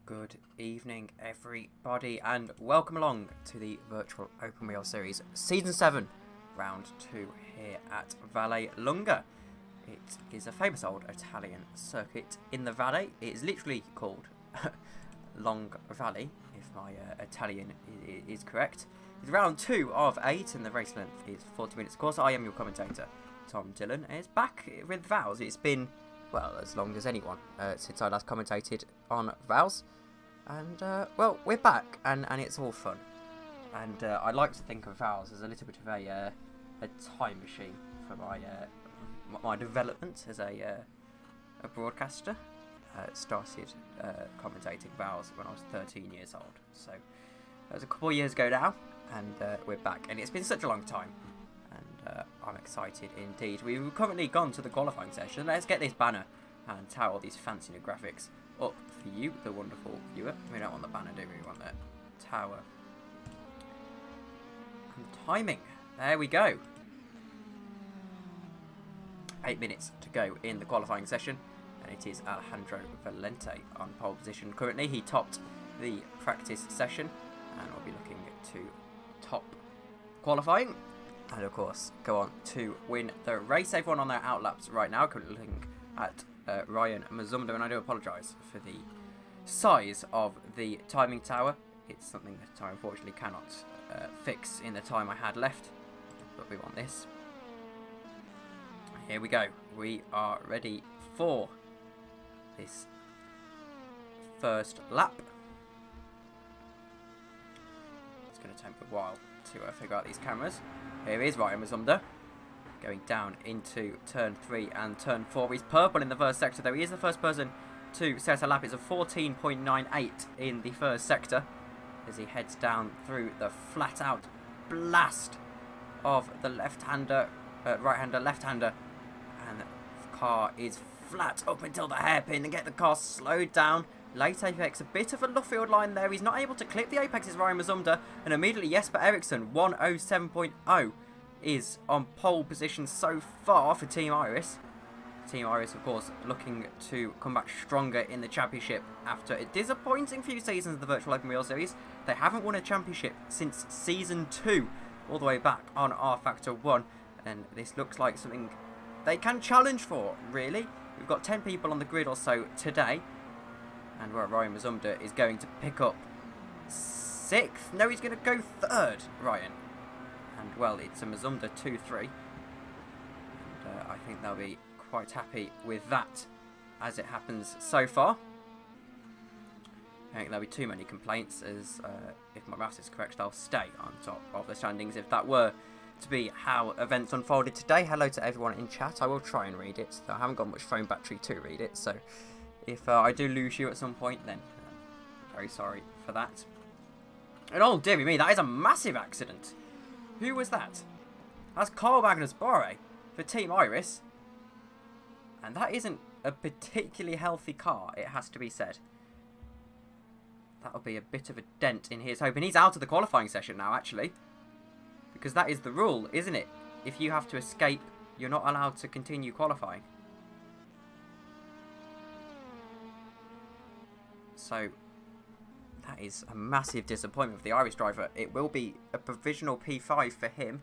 Good evening, everybody, and welcome along to the Virtual Open Wheel Series Season 7, Round 2 here at Vallelunga. It is a famous old Italian circuit in the Valley. It is literally called Long Valley, if my Italian is correct. It's round 2 of 8, and the race length is 40 minutes. Of course, I am your commentator, Tom Dillon, is back with Vals. It's been, well, as long as anyone since I last commentated on Vals. And, well, we're back, and it's all fun. And I like to think of Vals as a little bit of a time machine for my development as a broadcaster. Started commentating Vals when I was 13 years old. So that was a couple of years ago now, and we're back. And it's been such a long time, and I'm excited indeed. We've currently gone to the qualifying session. Let's get this banner and tout all these fancy new graphics up for you, the wonderful viewer. We don't want the banner, do we? We want the tower. And timing. There we go. 8 minutes to go in the qualifying session, and it is Alessandro Valente on pole position currently. He topped the practice session, and will be looking to top qualifying, and of course go on to win the race. Everyone on their outlaps right now, currently looking at Ryan Mazumda, and I do apologise for the size of the timing tower. It's something that I unfortunately cannot fix in the time I had left, but we want this. Here we go. We are ready for this first lap. It's going to take a while to figure out these cameras. Here is Ryan Mazumda going down into turn 3 and turn 4. He's purple in the first sector, though. He is the first person to set a lap. It's a 14.98 in the first sector as he heads down through the flat-out blast of the left-hander, right-hander, left-hander, and the car is flat up until the hairpin and get the car slowed down. Late apex, a bit of a Luffield line there. He's not able to clip the apex. It's Ryan Mazumda, and immediately Jesper Eriksson 107.0 is on pole position so far for Team Iris. Team Iris, of course, looking to come back stronger in the championship after a disappointing few seasons of the Virtual Open Wheel Series. They haven't won a championship since Season 2, all the way back on R Factor 1, and this looks like something they can challenge for, really. We've got 10 people on the grid or so today, and Ryan Mazumda is going to pick up 6th. No, he's going to go 3rd, Ryan. And, well, it's a Mazumda 2-3. And I think they'll be quite happy with that as it happens so far. I think there'll be too many complaints, as if my maths is correct, they'll stay on top of the standings if that were to be how events unfolded today. Hello to everyone in chat. I will try and read it. I haven't got much phone battery to read it, so if I do lose you at some point, then I'm very sorry for that. And oh dearie me, that is a massive accident. Who was that? That's Carl Magnus Borre for Team Iris. And that isn't a particularly healthy car, it has to be said. That'll be a bit of a dent in his hope. And he's out of the qualifying session now, actually. Because that is the rule, isn't it? If you have to escape, you're not allowed to continue qualifying. So that is a massive disappointment for the Irish driver. It will be a provisional P5 for him.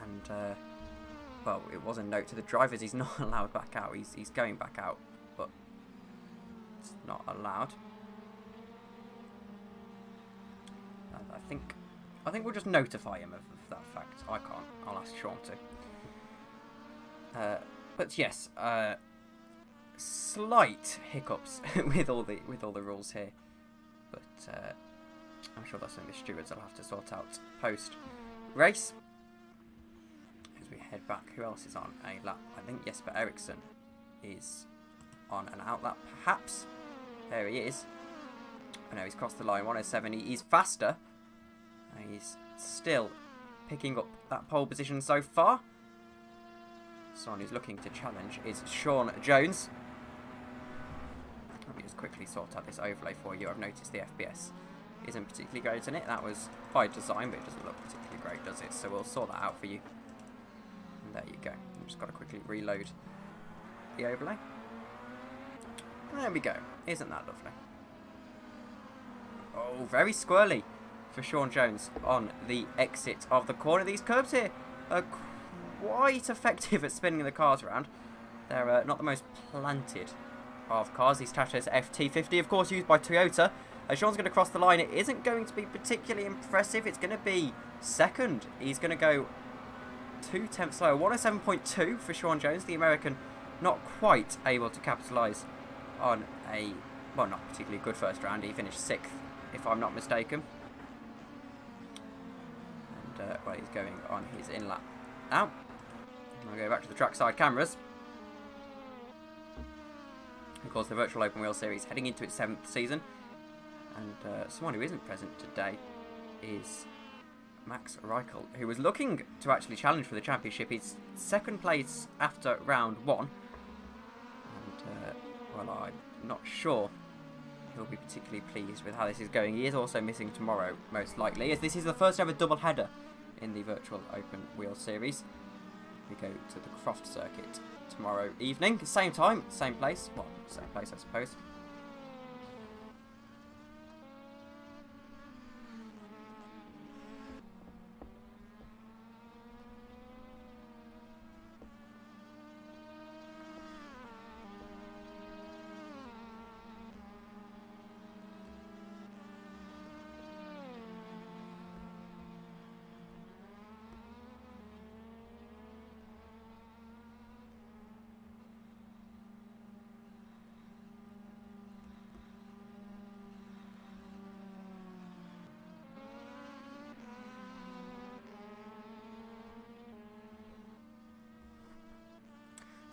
And, well, it was a note to the drivers. He's not allowed back out. He's going back out, but it's not allowed. And I think we'll just notify him of that fact. I can't. I'll ask Sean to. But yes, slight hiccups with all the rules here, but I'm sure that's something the stewards will have to sort out post race. As we head back, who else is on a lap? I think Jesper Eriksson is on an outlap, perhaps. There he is. I know he's crossed the line. 107. He's faster. He's still picking up that pole position so far. Someone who's looking to challenge is Sean Jones. Let me just quickly sort out this overlay for you. I've noticed the FPS isn't particularly great in it. That was by design, but it doesn't look particularly great, does it? So we'll sort that out for you. And there you go. I've just got to quickly reload the overlay. There we go. Isn't that lovely? Oh, very squirrely for Sean Jones on the exit of the corner. These curbs here are quite effective at spinning the cars around. They're not the most planted of cars. These Tatas FT50, of course, used by Toyota. As Sean's going to cross the line, it isn't going to be particularly impressive. It's going to be second. He's going to go 2 tenths slower. 107.2 for Sean Jones, the American, not quite able to capitalise on a, well, not particularly good first round. He finished 6th, if I'm not mistaken. And, well, he's going on his in-lap now. I'll go back to the trackside cameras. Of course, the Virtual Open Wheel Series heading into its 7th season. And someone who isn't present today is Max Reichel, who was looking to actually challenge for the championship. He's 2nd place after round 1. And, well, I'm not sure he'll be particularly pleased with how this is going. He is also missing tomorrow, most likely, as this is the first ever double header in the Virtual Open Wheel Series. We go to the Croft circuit tomorrow evening, same time, same place. Well, same place, I suppose.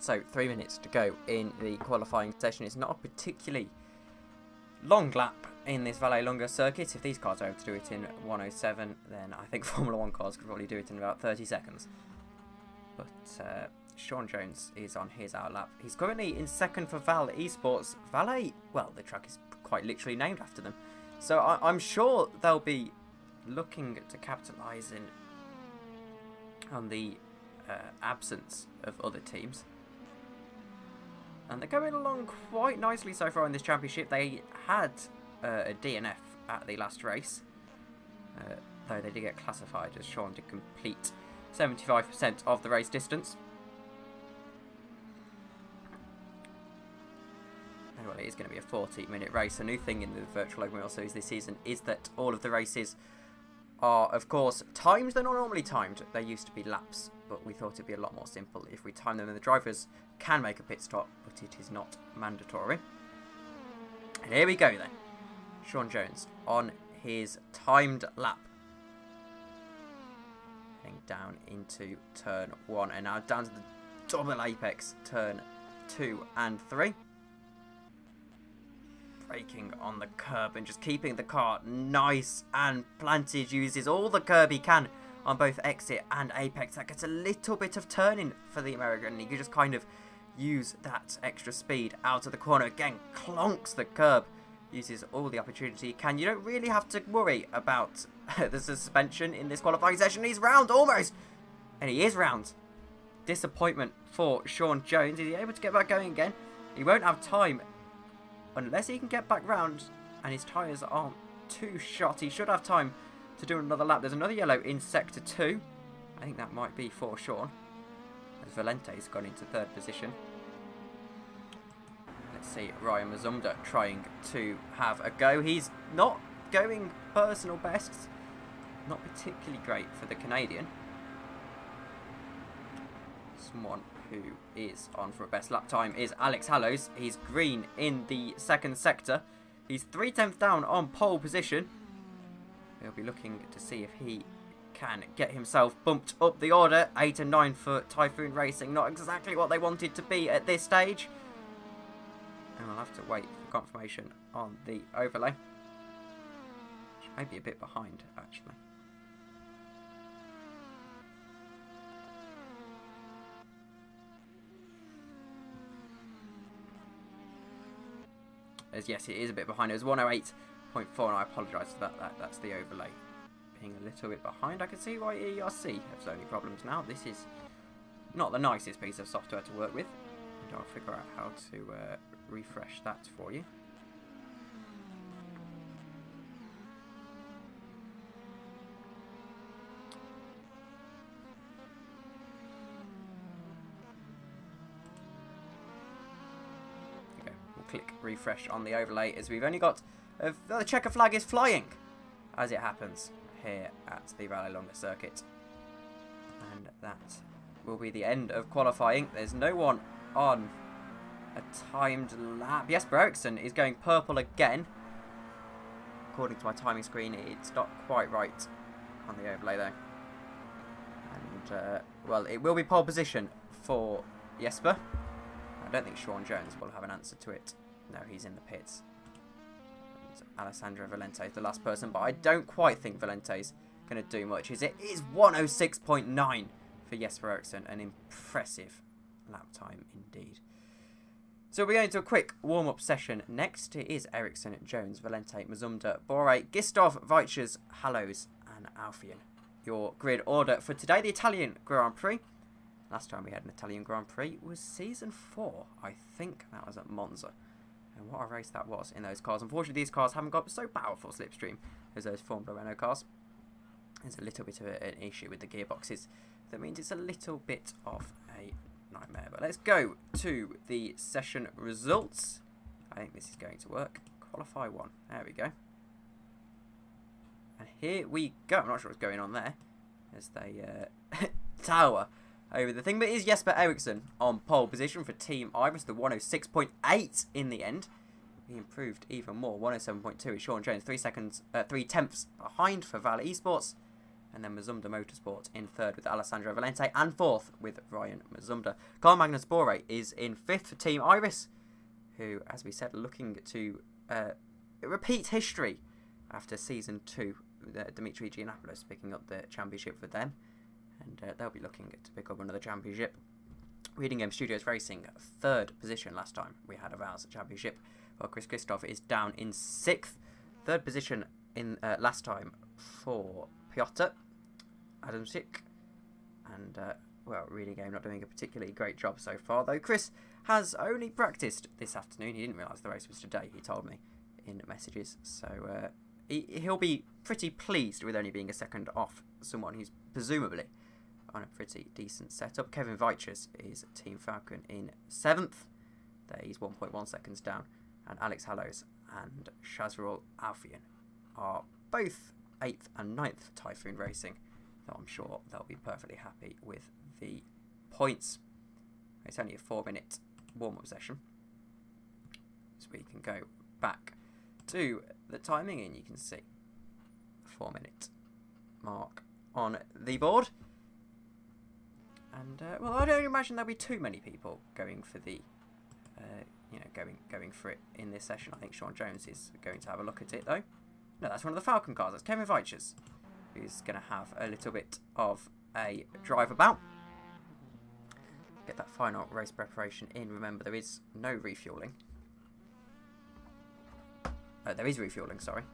So 3 minutes to go in the qualifying session. It's not a particularly long lap in this Vallelunga circuit. If these cars are able to do it in 1:07, then I think Formula 1 cars could probably do it in about 30 seconds. But Sean Jones is on his outlap. He's currently in 2nd for Val Esports. Valle, well, the track is quite literally named after them. So I'm sure they'll be looking to capitalise on the absence of other teams. And they're going along quite nicely so far in this championship. They had a DNF at the last race, though they did get classified as Sean did complete 75% of the race distance. And well, it is going to be a 40-minute race. A new thing in the Virtual Open Wheel Series this season is that all of the races are, of course, timed. They're not normally timed. They used to be laps, but we thought it'd be a lot more simple if we time them, and the drivers can make a pit stop, but it is not mandatory. And here we go then. Sean Jones on his timed lap. Heading down into turn 1, and now down to the double apex, turn 2 and 3. Braking on the curb and just keeping the car nice and planted. Uses all the curb he can on both exit and apex. That gets a little bit of turning for the American. He can just kind of use that extra speed out of the corner. Again, clonks the curb. Uses all the opportunity he can. You don't really have to worry about the suspension in this qualifying session. He's round almost. And he is round. Disappointment for Sean Jones. Is he able to get back going again? He won't have time unless he can get back round and his tyres aren't too shot. He should have time to do another lap. There's another yellow in sector 2. I think that might be for Sean, as Valente's gone into 3rd position. Let's see Ryan Mazumda trying to have a go. He's not going personal bests. Not particularly great for the Canadian. Someone who is on for a best lap time is Alex Hallows. He's green in the 2nd sector. He's 3 tenths down on pole position. He'll be looking to see if he can get himself bumped up the order. 8 and 9 for Typhoon Racing. Not exactly what they wanted to be at this stage. And I'll have to wait for confirmation on the overlay. Which may be a bit behind, actually. As yes, it is a bit behind. It was 108.4, and I apologise for that. That's the overlay being a little bit behind. I can see why ERC has so many problems now. This is not the nicest piece of software to work with. And I'll figure out how to refresh that for you. Okay, we'll click refresh on the overlay as we've only got the checker flag is flying, as it happens, here at the Vallelunga circuit. And that will be the end of qualifying. There's no one on a timed lap. Jesper Eriksson is going purple again. According to my timing screen, it's not quite right on the overlay though. And, well, it will be pole position for Jesper. I don't think Sean Jones will have an answer to it. No, he's in the pits. Alessandro Valente is the last person, but I don't quite think Valente's going to do much. It is 106.9 for Jesper Eriksson, an impressive lap time indeed. So we're going to a quick warm-up session next. It is Eriksson, Jones, Valente, Mazumda, Bore, Gistov, Weichers, Hallows and Alfian. Your grid order for today, the Italian Grand Prix. Last time we had an Italian Grand Prix was season 4. I think that was at Monza. And what a race that was in those cars. Unfortunately, these cars haven't got so powerful slipstream as those Formula Renault cars. There's a little bit of an issue with the gearboxes. That means it's a little bit of a nightmare. But let's go to the session results. I think this is going to work. Qualify 1. There we go. And here we go. I'm not sure what's going on there as they tower over the thing. But it is Jesper Eriksson on pole position for Team Iris, the 106.8 in the end. He improved even more. 107.2 is Sean Jones, 3 tenths behind for Valley Esports. And then Mazumda Motorsport in third with Alessandro Valente, and fourth with Ryan Mazumda. Carl Magnus Bore is in fifth for Team Iris, who, as we said, looking to repeat history after season 2. Dimitri Giannopoulos picking up the championship for them. And they'll be looking to pick up another championship. Reading Game Studios Racing, third position last time we had a Vals championship. Well, Chris Christoph is down in 6th. Third position in last time for Piotr Adamczyk. And, well, Reading Game not doing a particularly great job so far, though Chris has only practiced this afternoon. He didn't realise the race was today, he told me in messages. So he'll be pretty pleased with only being a second off someone who's presumably on a pretty decent setup. Kevin Weichers is Team Falcon in 7th. There he's 1.1 seconds down. And Alex Hallows and Shazrul Alfian are both 8th and 9th Typhoon Racing. So I'm sure they'll be perfectly happy with the points. It's only a 4-minute warm-up session. So we can go back to the timing and you can see the 4-minute mark on the board. And, well, I don't imagine there'll be too many people going for the, going for it in this session. I think Sean Jones is going to have a look at it, though. No, that's one of the Falcon cars. That's Kevin Weichers, who's going to have a little bit of a drive about. Get that final race preparation in. Remember, there is no refueling. There is refueling, sorry.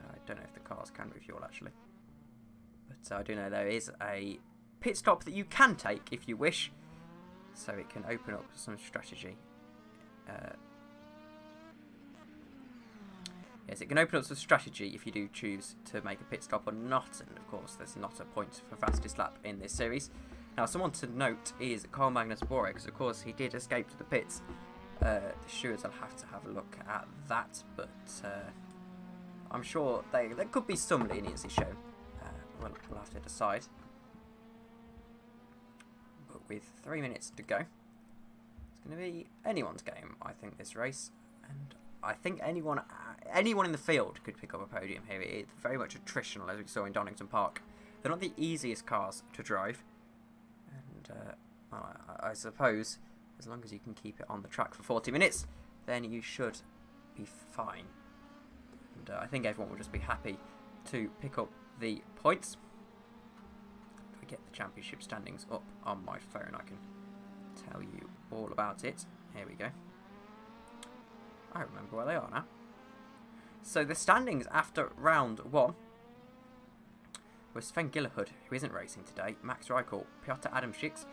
I don't know if the cars can refuel, actually. But I do know there is a pit stop that you can take if you wish. So it can open up some strategy. Yes, it can open up some strategy if you do choose to make a pit stop or not. And of course, there's not a point for fastest lap in this series. Now, someone to note is Carl Magnus Bore, because of course he did escape to the pits. The stewards will have to have a look at that, but I'm sure there could be some leniency shown. We'll have to decide. But with 3 minutes to go, it's going to be anyone's game, I think, this race. And I think anyone in the field could pick up a podium here. It's very much attritional, as we saw in Donington Park. They're not the easiest cars to drive. And well, I suppose as long as you can keep it on the track for 40 minutes, then you should be fine. And I think everyone will just be happy to pick up the points. If I get the championship standings up on my phone, I can tell you all about it. Here we go. I remember where they are now. So the standings after round 1 was Sven Gillehud, who isn't racing today, Max Reichel, Piotr Adamczyk,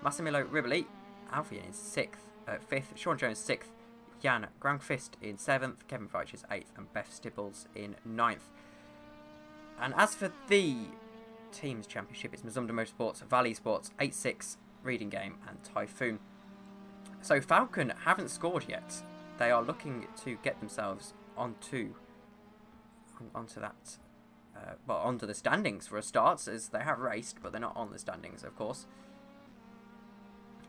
Massimilo Riboli, Alfian is 6th, 5th, Sean Jones 6th, Jan Grankvist in 7th, Kevin Veitches 8th, and Beth Stibbles in 9th. And as for the Teams Championship, it's Mazumda Motorsports, Valley Sports, 8-6, Reading Game, and Typhoon. So Falcon haven't scored yet. They are looking to get themselves onto that, onto the standings for a start, as they have raced, but they're not on the standings, of course.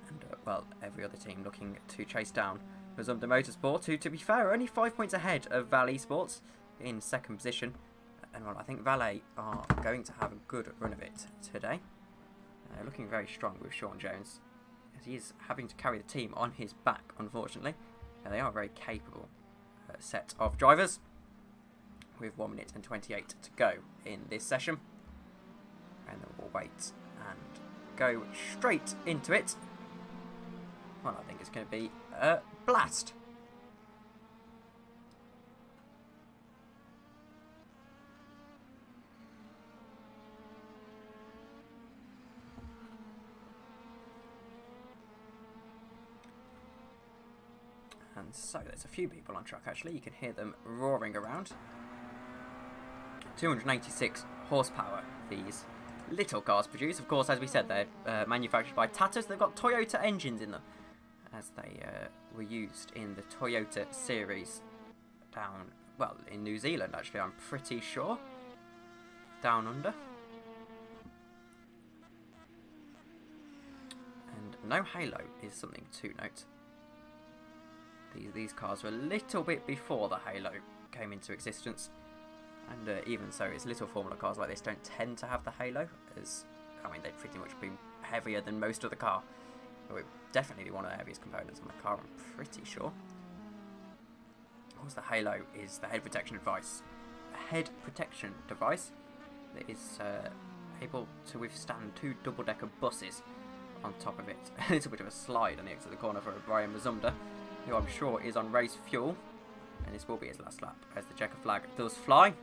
And well, every other team looking to chase down Mazumda Motorsport, who, to be fair, are only 5 points ahead of Valley Sports in 2nd position. And well, I think Valet are going to have a good run of it today. Looking very strong with Sean Jones, as he is having to carry the team on his back, unfortunately. They are a very capable set of drivers, with 1 minute and 28 to go in this session. And then we'll wait and go straight into it. Well, I think it's going to be a blast. And so there's a few people on track, actually. You can hear them roaring around. 286 horsepower these little cars produce. Of course, as we said, they're manufactured by Tata, so they've got Toyota engines in them, as they were used in the Toyota series down, well, in New Zealand, actually, I'm pretty sure. Down under. And no halo is something to note. These cars were a little bit before the halo came into existence. And even so, it's little Formula cars like this don't tend to have the halo, as, I mean, they'd pretty much be heavier than most of the car. It would definitely be one of the heaviest components on the car, I'm pretty sure. Of course, the halo is the head protection device. A head protection device that is able to withstand 2 double-decker buses on top of it. A little bit of a slide on the exit of the corner for Brian Mazumda, who I'm sure is on race fuel. And this will be his last lap, as the checker flag does fly.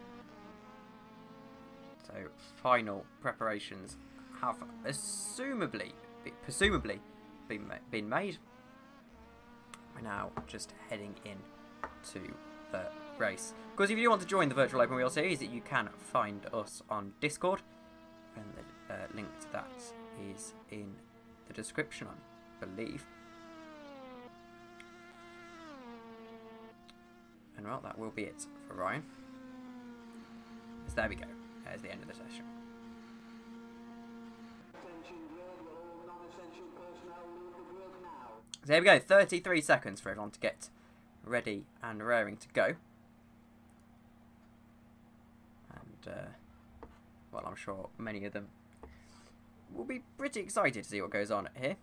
So, final preparations have presumably been made. We're now just heading in to the race. Of course, if you want to join the Virtual Open Wheel Series, you can find us on Discord. And the link to that is in the description, I believe. And well, that will be it for Ryan. So there we go. There's the end of the session. So there we go. 33 seconds for everyone to get ready and raring to go. And, well, I'm sure many of them will be pretty excited to see what goes on here.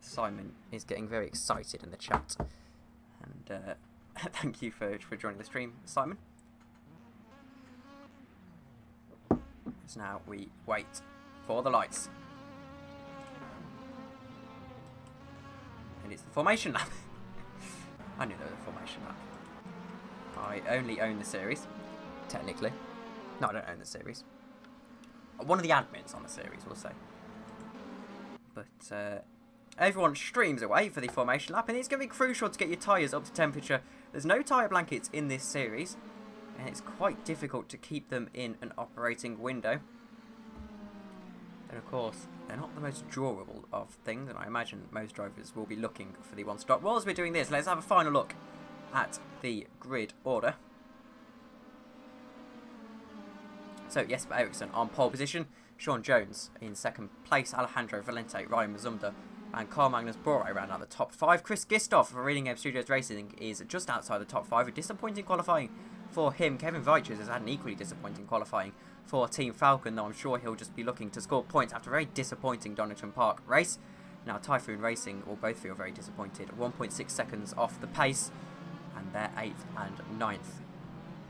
Simon is getting very excited in the chat, and thank you for joining the stream, Simon. So now we wait for the lights, and it's the formation lap. I knew there was a formation lap. I only own the series, technically. No, I don't own the series. One of the admins on the series, we'll say. But everyone streams away for the formation lap, and it's going to be crucial to get your tyres up to temperature. There's no tyre blankets in this series, and it's quite difficult to keep them in an operating window. And of course, they're not the most durable of things, and I imagine most drivers will be looking for the one stop. Whilst we're doing this, let's have a final look at the grid order. So Jesper Eriksson on pole position, Sean Jones in 2nd place, Alessandro Valente, Ryan Mazumda, and Carl Magnus Bore round out the top 5. Chris Gistoff for Reading Game Studios Racing is just outside the top 5. A disappointing qualifying for him. Kevin Veitches has had an equally disappointing qualifying for Team Falcon, though I'm sure he'll just be looking to score points after a very disappointing Donington Park race. Now Typhoon Racing will both feel very disappointed. 1.6 seconds off the pace, and they're 8th and 9th.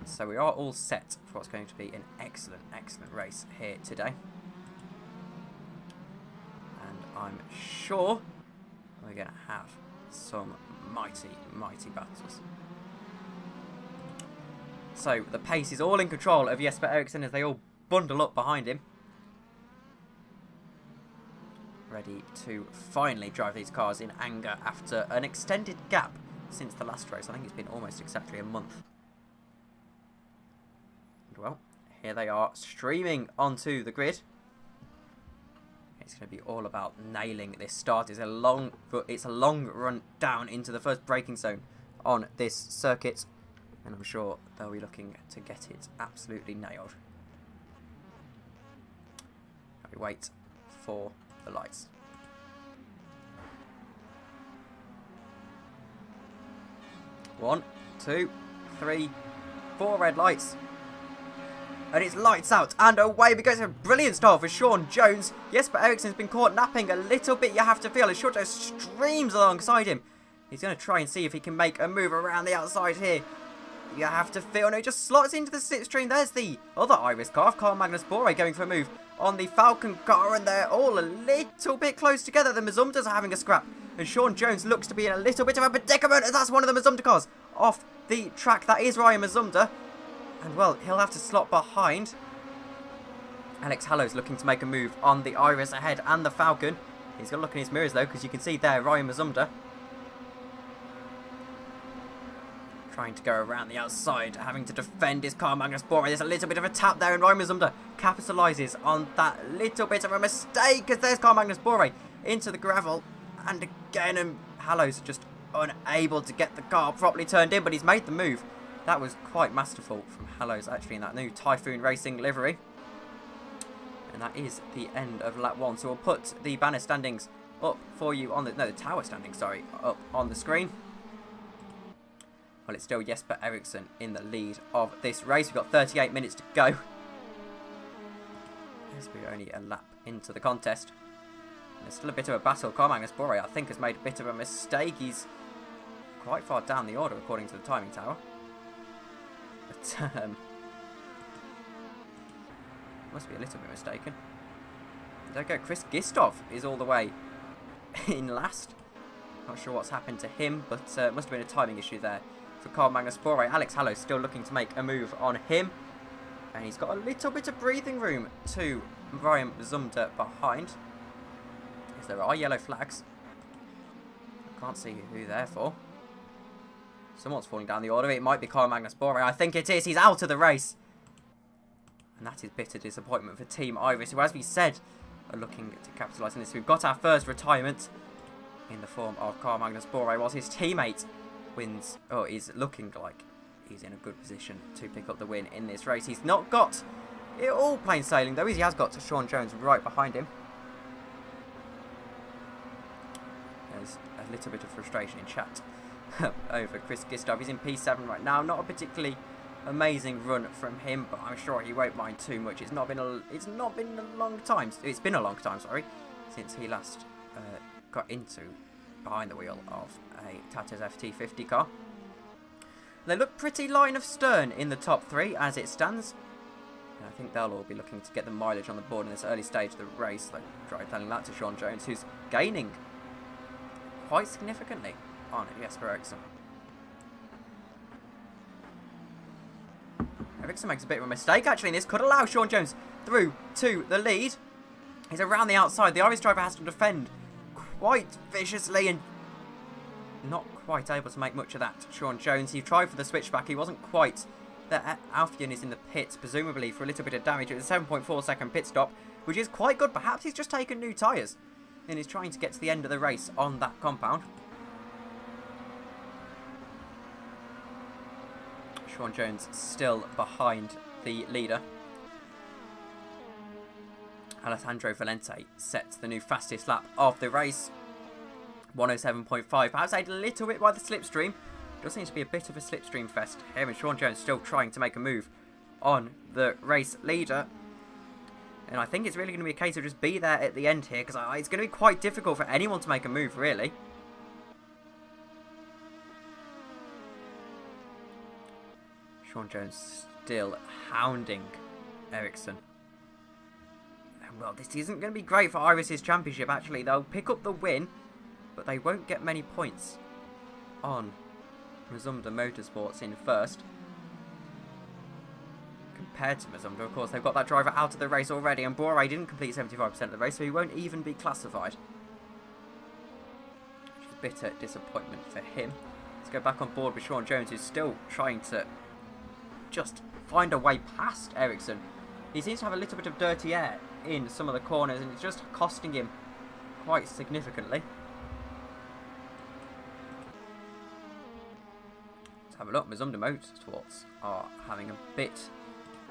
So we are all set for what's going to be an excellent, excellent race here today. And I'm sure we're going to have some mighty, mighty battles. So the pace is all in control of Jesper Eriksson as they all bundle up behind him. Ready to finally drive these cars in anger after an extended gap since the last race. I think it's been almost exactly a month. And well, here they are streaming onto the grid. It's going to be all about nailing this start. It's a long run down into the first braking zone on this circuit, and I'm sure they'll be looking to get it absolutely nailed. We wait for the lights. One, two, three, 4 red lights. And it's lights out and away we go. It's a brilliant start for Sean Jones. Jesper Eriksson's been caught napping a little bit, you have to feel, as Sean Jones streams alongside him. He's going to try and see if he can make a move around the outside here. You have to feel, no, he just slots into the slipstream. There's the other Iris car, Carl Magnus Bore, going for a move on the Falcon car, and they're all a little bit close together. The Mazumdas are having a scrap, and Sean Jones looks to be in a little bit of a predicament, as that's one of the Mazumda cars off the track. That is Ryan Mazumda, and well, he'll have to slot behind. Alex Hallow's looking to make a move on the Iris ahead and the Falcon. He's got to look in his mirrors though, because you can see there Ryan Mazumda trying to go around the outside, having to defend his car, Magnus Bore. There's a little bit of a tap there, and Ryan Mazumda capitalises on that little bit of a mistake, as there's Carl Magnus Bore into the gravel, and again, and Hallow's just unable to get the car properly turned in, but he's made the move. That was quite masterful from Hallow's, actually, in that new Typhoon Racing livery. And that is the end of lap 1. So we'll put the banner standings up for you on the... No, the tower standings, sorry, up on the screen. Well, it's still Jesper Eriksson in the lead of this race. We've got 38 minutes to go. As we're only a lap into the contest. And there's still a bit of a battle. Carl Magnus Bore, I think, has made a bit of a mistake. He's quite far down the order, according to the timing tower. But, must be a little bit mistaken. There we go. Chris Gistov is all the way in last. Not sure what's happened to him, but must have been a timing issue there for Carl Magnus Bore. Alex Hallow still looking to make a move on him. And he's got a little bit of breathing room to Ryan Mazumda behind. As there are yellow flags. I can't see who they're for. Someone's falling down the order. It might be Carl Magnus Bore. I think it is. He's out of the race. And that is bitter disappointment for Team Iris, who, as we said, are looking to capitalise on this. We've got our first retirement in the form of Carl Magnus Bore, whilst his teammate wins, or is looking like he's in a good position to pick up the win in this race. He's not got it all plain sailing, though. He has got Sean Jones right behind him. There's a little bit of frustration in chat over Chris Gistov. He's in P7 right now. Not a particularly amazing run from him, but I'm sure he won't mind too much. It's not been a long time. It's been a long time, sorry, since he last got into behind the wheel of a Tata's FT50 car. They look pretty line of stern in the top 3 as it stands. And I think they'll all be looking to get the mileage on the board in this early stage of the race. They try telling that to Sean Jones, who's gaining quite significantly on Jesper Eriksson. Eriksson makes a bit of a mistake, actually, and this could allow Sean Jones through to the lead. He's around the outside. The Irish driver has to defend quite viciously and not quite able to make much of that. Sean Jones, he tried for the switchback. He wasn't quite there. Alfian is in the pits, presumably for a little bit of damage. It was a 7.4 second pit stop, which is quite good. Perhaps he's just taken new tyres and he's trying to get to the end of the race on that compound. Sean Jones still behind the leader. Alessandro Valente sets the new fastest lap of the race. 107.5. Perhaps aided a little bit by the slipstream. Does seem to be a bit of a slipstream fest here, and Sean Jones still trying to make a move on the race leader. And I think it's really going to be a case of just be there at the end here, because it's going to be quite difficult for anyone to make a move, really. Sean Jones still hounding Eriksson. And well, this isn't going to be great for Iris's championship, actually. They'll pick up the win, but they won't get many points on Mazumda Motorsports in first. compared to Mazumda. Of course, they've got that driver out of the race already, and Bore didn't complete 75% of the race, so he won't even be classified. Which is bitter disappointment for him. Let's go back on board with Sean Jones, who's still trying to just find a way past Ericsson. He seems to have a little bit of dirty air in some of the corners, and it's just costing him quite significantly. Let's have a look. Mazumda Motorsports are having a bit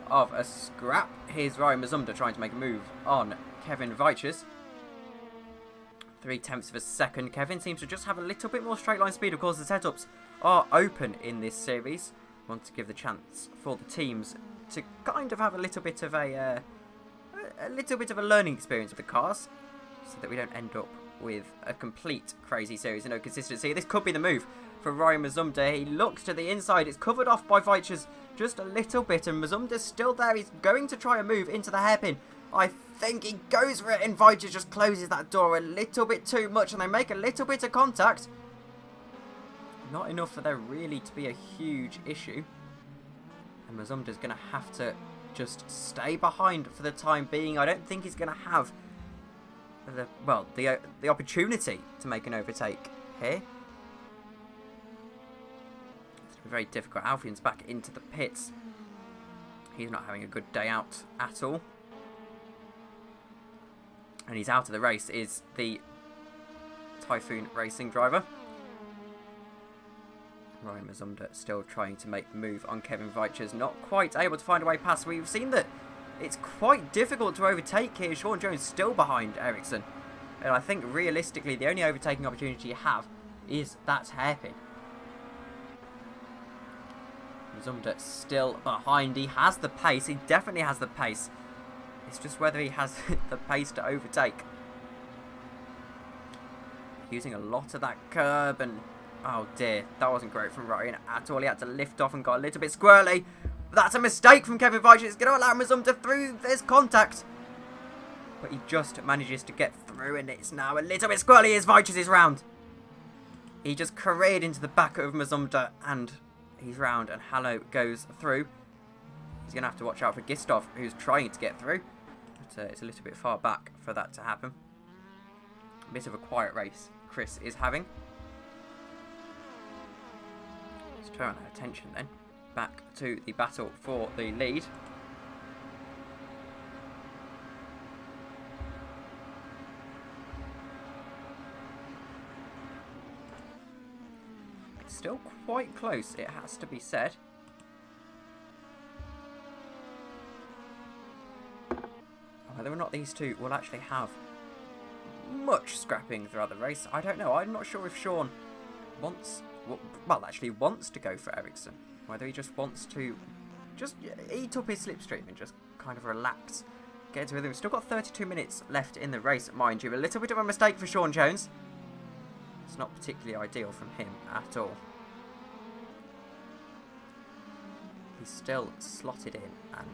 of a scrap. Here's Ryan Mazumda trying to make a move on Kevin Weichers. 0.3 of a second. Kevin seems to just have a little bit more straight line speed. Of course, the setups are open in this series. Want to give the chance for the teams to kind of have a little bit of a learning experience with the cars, so that we don't end up with a complete crazy series and no consistency. This could be the move for Ryan Mazumda. He looks to the inside. It's covered off by Weichers just a little bit, and Mazumda's still there. He's going to try a move into the hairpin. I think he goes for it, and Weichers just closes that door a little bit too much, and they make a little bit of contact. Not enough for there really to be a huge issue. And Mazumda's going to have to just stay behind for the time being. I don't think he's going to have the opportunity to make an overtake here. It's going to be very difficult. Alfion's back into the pits. He's not having a good day out at all. And he's out of the race is the Typhoon Racing driver. Ryan Mazumda still trying to make the move on Kevin Weichers. Not quite able to find a way past. We've seen that it's quite difficult to overtake here. Sean Jones still behind Ericsson. And I think realistically the only overtaking opportunity you have is that hairpin. Mazumda still behind. He has the pace. He definitely has the pace. It's just whether he has the pace to overtake. Using a lot of that curb, and oh dear, that wasn't great from Ryan at all. He had to lift off and got a little bit squirrely. That's a mistake from Kevin Weichers. It's going to allow Mazumda through this contact. But he just manages to get through, and it's now a little bit squirrely as Weichers is round. He just careered into the back of Mazumda, and he's round, and Hallo goes through. He's going to have to watch out for Gistov, who's trying to get through. But it's a little bit far back for that to happen. A bit of a quiet race Chris is having. Let's turn our attention then back to the battle for the lead. It's still quite close, it has to be said. Whether or not these two will actually have much scrapping throughout the race, I don't know. I'm not sure if Sean wants to go for Ericsson. Whether he just wants to just eat up his slipstream and just kind of relax, get into rhythm. We've still got 32 minutes left in the race, mind you. A little bit of a mistake for Sean Jones. It's not particularly ideal from him at all. He's still slotted in, and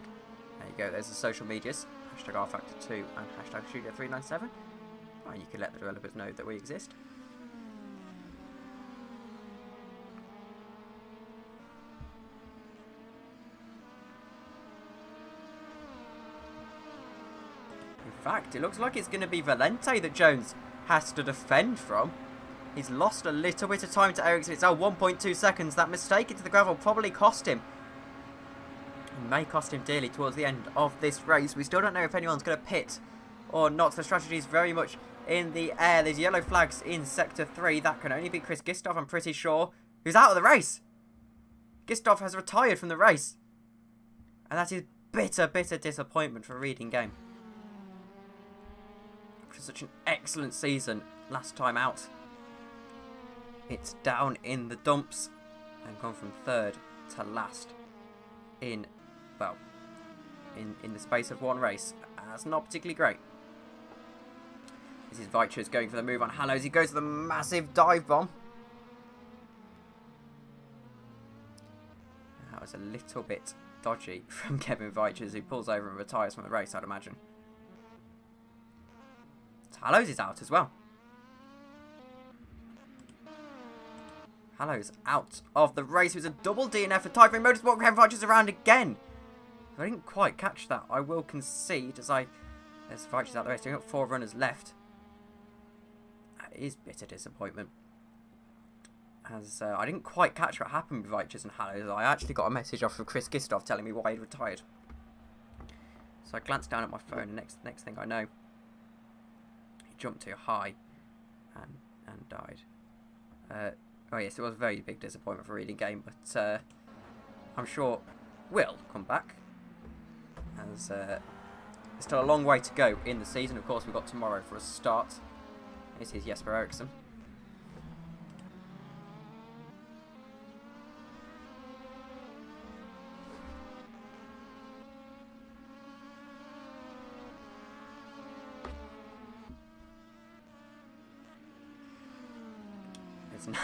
there you go. There's the social medias. #RFactor2 and #Studio397. And you can let the developers know that we exist. In fact, it looks like it's going to be Valente that Jones has to defend from. He's lost a little bit of time to Ericsson. It's 1.2 seconds. That mistake into the gravel probably cost him. It may cost him dearly towards the end of this race. We still don't know if anyone's going to pit or not. The strategy is very much in the air. There's yellow flags in Sector 3. That can only be Chris Gistov, I'm pretty sure, who's out of the race. Gistov has retired from the race. And that is bitter, bitter disappointment for Reading Game. After such an excellent season last time out. It's down in the dumps and gone from third to last in, well, in the space of one race. That's not particularly great. This is Weichers going for the move on Hallows. He goes for the massive dive bomb. That was a little bit dodgy from Kevin Weichers, who pulls over and retires from the race, I'd imagine. Hallows is out as well. Hallows out of the race. It was a double DNF for Typhoon Motorsport. Kevin Weichers around again. If I didn't quite catch that, I will concede as there's Reichel out the race. We've got 4 runners left. That is bitter disappointment. As I didn't quite catch what happened with Reichel and Hallows. I actually got a message off of Chris Gistoff telling me why he'd retired. So I glanced down at my phone, and next thing I know, he jumped too high and died. Oh yes, it was a very big disappointment for Reading Game, but I'm sure will come back. As there's still a long way to go in the season. Of course, we've got tomorrow for a start. This is Jesper Eriksson.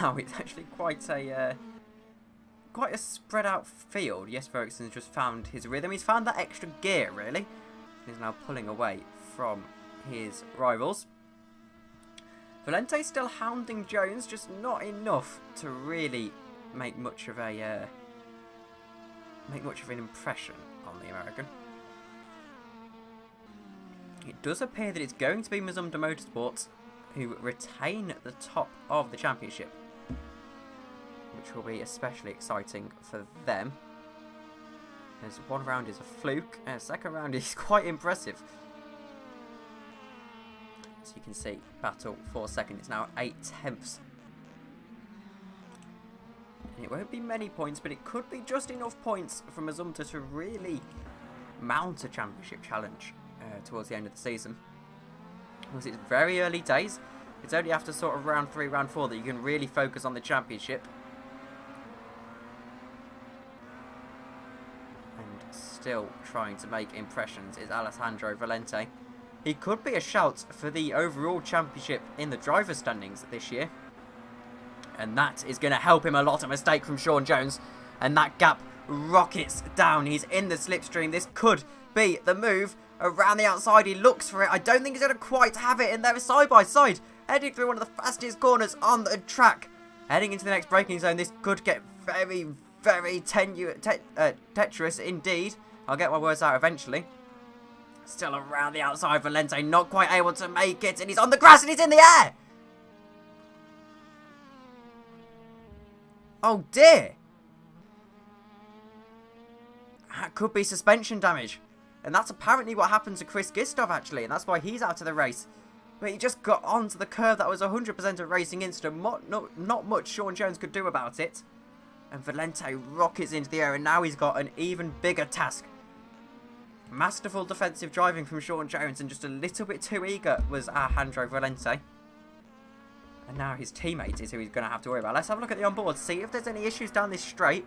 Now it's actually quite a spread out field. Jesper Eriksson's just found his rhythm. He's found that extra gear, really. He's now pulling away from his rivals. Valente's still hounding Jones, just not enough to really make much of an impression on the American. It does appear that it's going to be Mazumdar Motorsports who retain the top of the championship, which will be especially exciting for them. As one round is a fluke, and second round is quite impressive. As you can see, battle for second is now 8/10. And it won't be many points, but it could be just enough points for Mazumdar to really mount a championship challenge towards the end of the season. Because it's very early days. It's only after sort of round 3, round 4 that you can really focus on the championship. And still trying to make impressions is Alessandro Valente. He could be a shout for the overall championship in the driver's standings this year. And that is going to help him a lot. A mistake from Sean Jones. And that gap rockets down. He's in the slipstream. This could be the move. Around the outside, he looks for it. I don't think he's going to quite have it. And they're side by side, heading through one of the fastest corners on the track. Heading into the next braking zone. This could get very, very tenuous indeed. I'll get my words out eventually. Still around the outside, Valente not quite able to make it. And he's on the grass and he's in the air. Oh dear. That could be suspension damage. And that's apparently what happened to Chris Gistoff, actually. And that's why he's out of the race. But he just got onto the curve. That was 100% a racing incident. Not much Sean Jones could do about it. And Valente rockets into the air. And now he's got an even bigger task. Masterful defensive driving from Sean Jones. And just a little bit too eager was Alejandro Valente. And now his teammate is who he's going to have to worry about. Let's have a look at the onboard. See if there's any issues down this straight.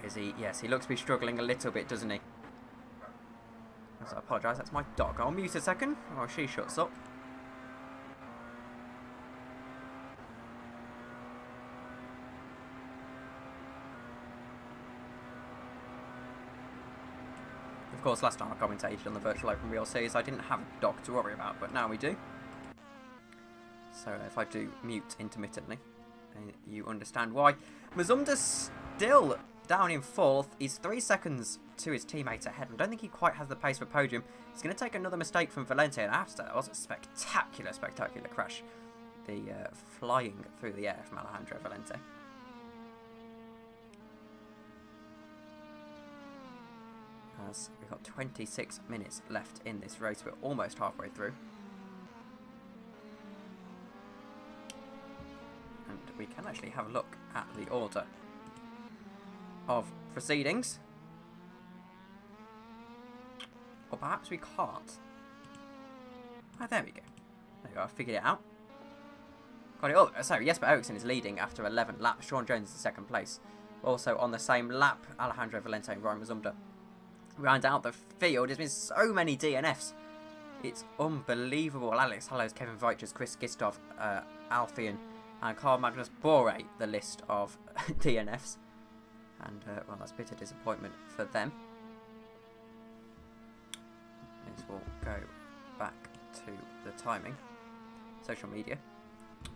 Is he? Yes, he looks to be struggling a little bit, doesn't he? I apologise, that's my dog. I'll mute a second while she shuts up. Of course, last time I commentated on the Virtual Open Wheel Series, I didn't have a dog to worry about, but now we do. So if I do mute intermittently, you understand why. Mazumdar's still down in 4th. He's 3 seconds to his teammate ahead. I don't think he quite has the pace for podium. He's going to take another mistake from Valente. And after that, was a spectacular crash. The flying through the air from Alejandro Valente. As we've got 26 minutes left in this race. We're almost halfway through. And we can actually have a look at the order of proceedings. Or perhaps we can't. Oh, there we go. There we go, I figured it out. Got it. Oh, sorry, Jesper Eriksson is leading after 11 laps. Sean Jones is in second place. Also on the same lap, Alejandro Valente and Ryan Mazumdar. Round out the field, there's been so many DNFs. It's unbelievable. Alex Hallows, Kevin Veichers, Chris Gistoff, Alfian, and Carl Magnus Bore, the list of DNFs. And, well, that's bitter disappointment for them. This will go back to the timing. Social media,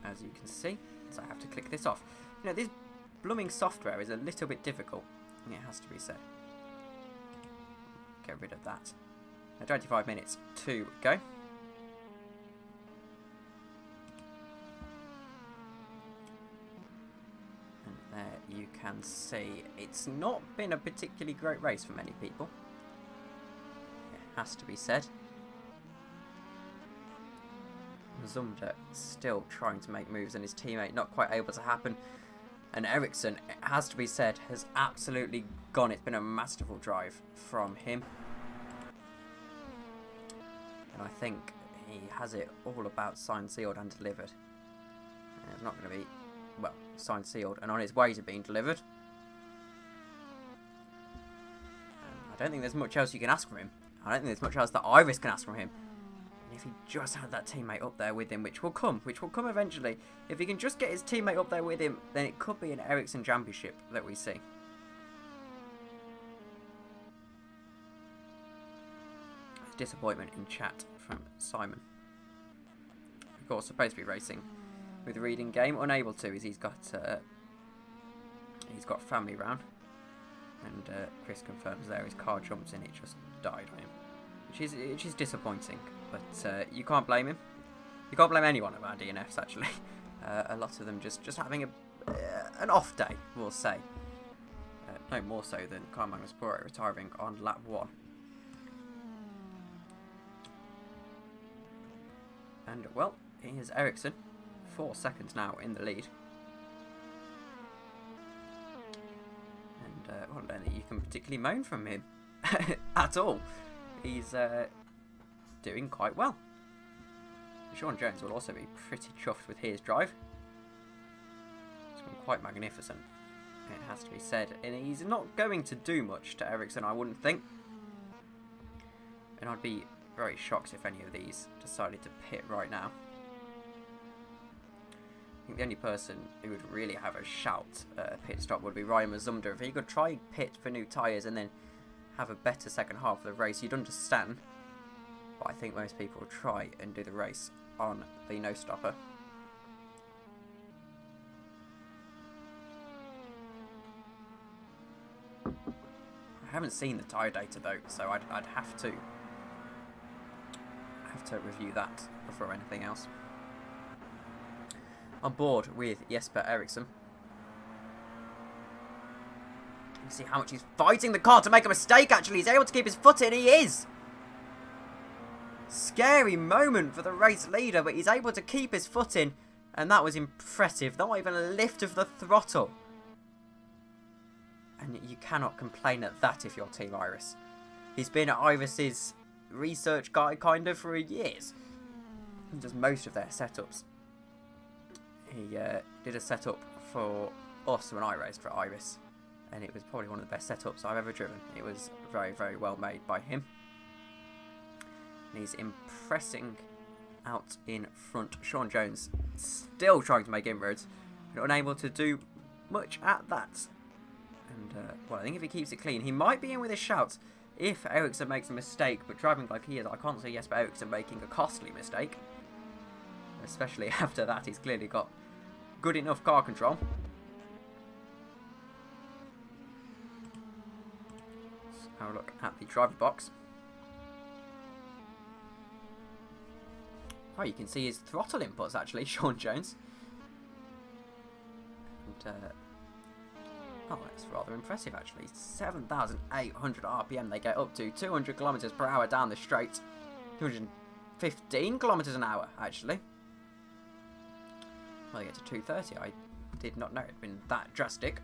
as you can see. So I have to click this off. You know, this blooming software is a little bit difficult. It has to be said. Get rid of that. 25 minutes to go. And there you can see it's not been a particularly great race for many people. It has to be said. Zumda still trying to make moves and his teammate not quite able to happen. And Ericsson, it has to be said, has absolutely gone. It's been a masterful drive from him. And I think he has it all about signed, sealed and delivered. And it's not going to be, well, signed, sealed and on its way to being delivered. I don't think there's much else you can ask from him. I don't think there's much else that Iris can ask from him. And if he just had that teammate up there with him, which will come eventually. If he can just get his teammate up there with him, then it could be an Ericsson championship that we see. Disappointment in chat from Simon. Of course, supposed to be racing with Reading Game, unable to, as he's got family round. And Chris confirms there his car jumps in, it just died on him, which is disappointing. But you can't blame him. You can't blame anyone of our DNFs actually. A lot of them just having an off day, we'll say. No more so than Carl Magnus Bore retiring on lap 1. And, well, here's Ericsson, 4 seconds now in the lead. And, well, I don't think you can particularly moan from him at all. He's doing quite well. Sean Jones will also be pretty chuffed with his drive. It's been quite magnificent, it has to be said. And he's not going to do much to Ericsson, I wouldn't think. And I'd be very shocked if any of these decided to pit right now. I think the only person who would really have a shout pit stop would be Ryan Mazumda. If he could try pit for new tyres and then have a better second half of the race, you'd understand. But I think most people will try and do the race on the no stopper. I haven't seen the tyre data though, so I'd have to review that before anything else. On board with Jesper Ericsson. You see how much he's fighting the car to make a mistake actually. He's able to keep his foot in, he is! Scary moment for the race leader, but he's able to keep his foot in, and that was impressive. Not even a lift of the throttle. And you cannot complain at that if you're Team Iris. He's been at Iris's research guy kind of for years. He does most of their setups. He did a setup for us when I raced for Iris, and it was probably one of the best setups I've ever driven. It was very, very well made by him. And he's impressing out in front. Sean Jones still trying to make inroads, but unable to do much at that. And, well, I think if he keeps it clean, he might be in with a shout if Ericsson makes a mistake, but driving like he is, I can't see Jesper Ericsson making a costly mistake. Especially after that, he's clearly got good enough car control. Let's have a look at the driver box. Oh, you can see his throttle inputs actually, Sean Jones. And, oh, that's rather impressive actually. 7,800 RPM they get up to. 200 kilometers per hour down the straight. 215 kilometers an hour actually. Well, they get to 230. I did not know it had been that drastic.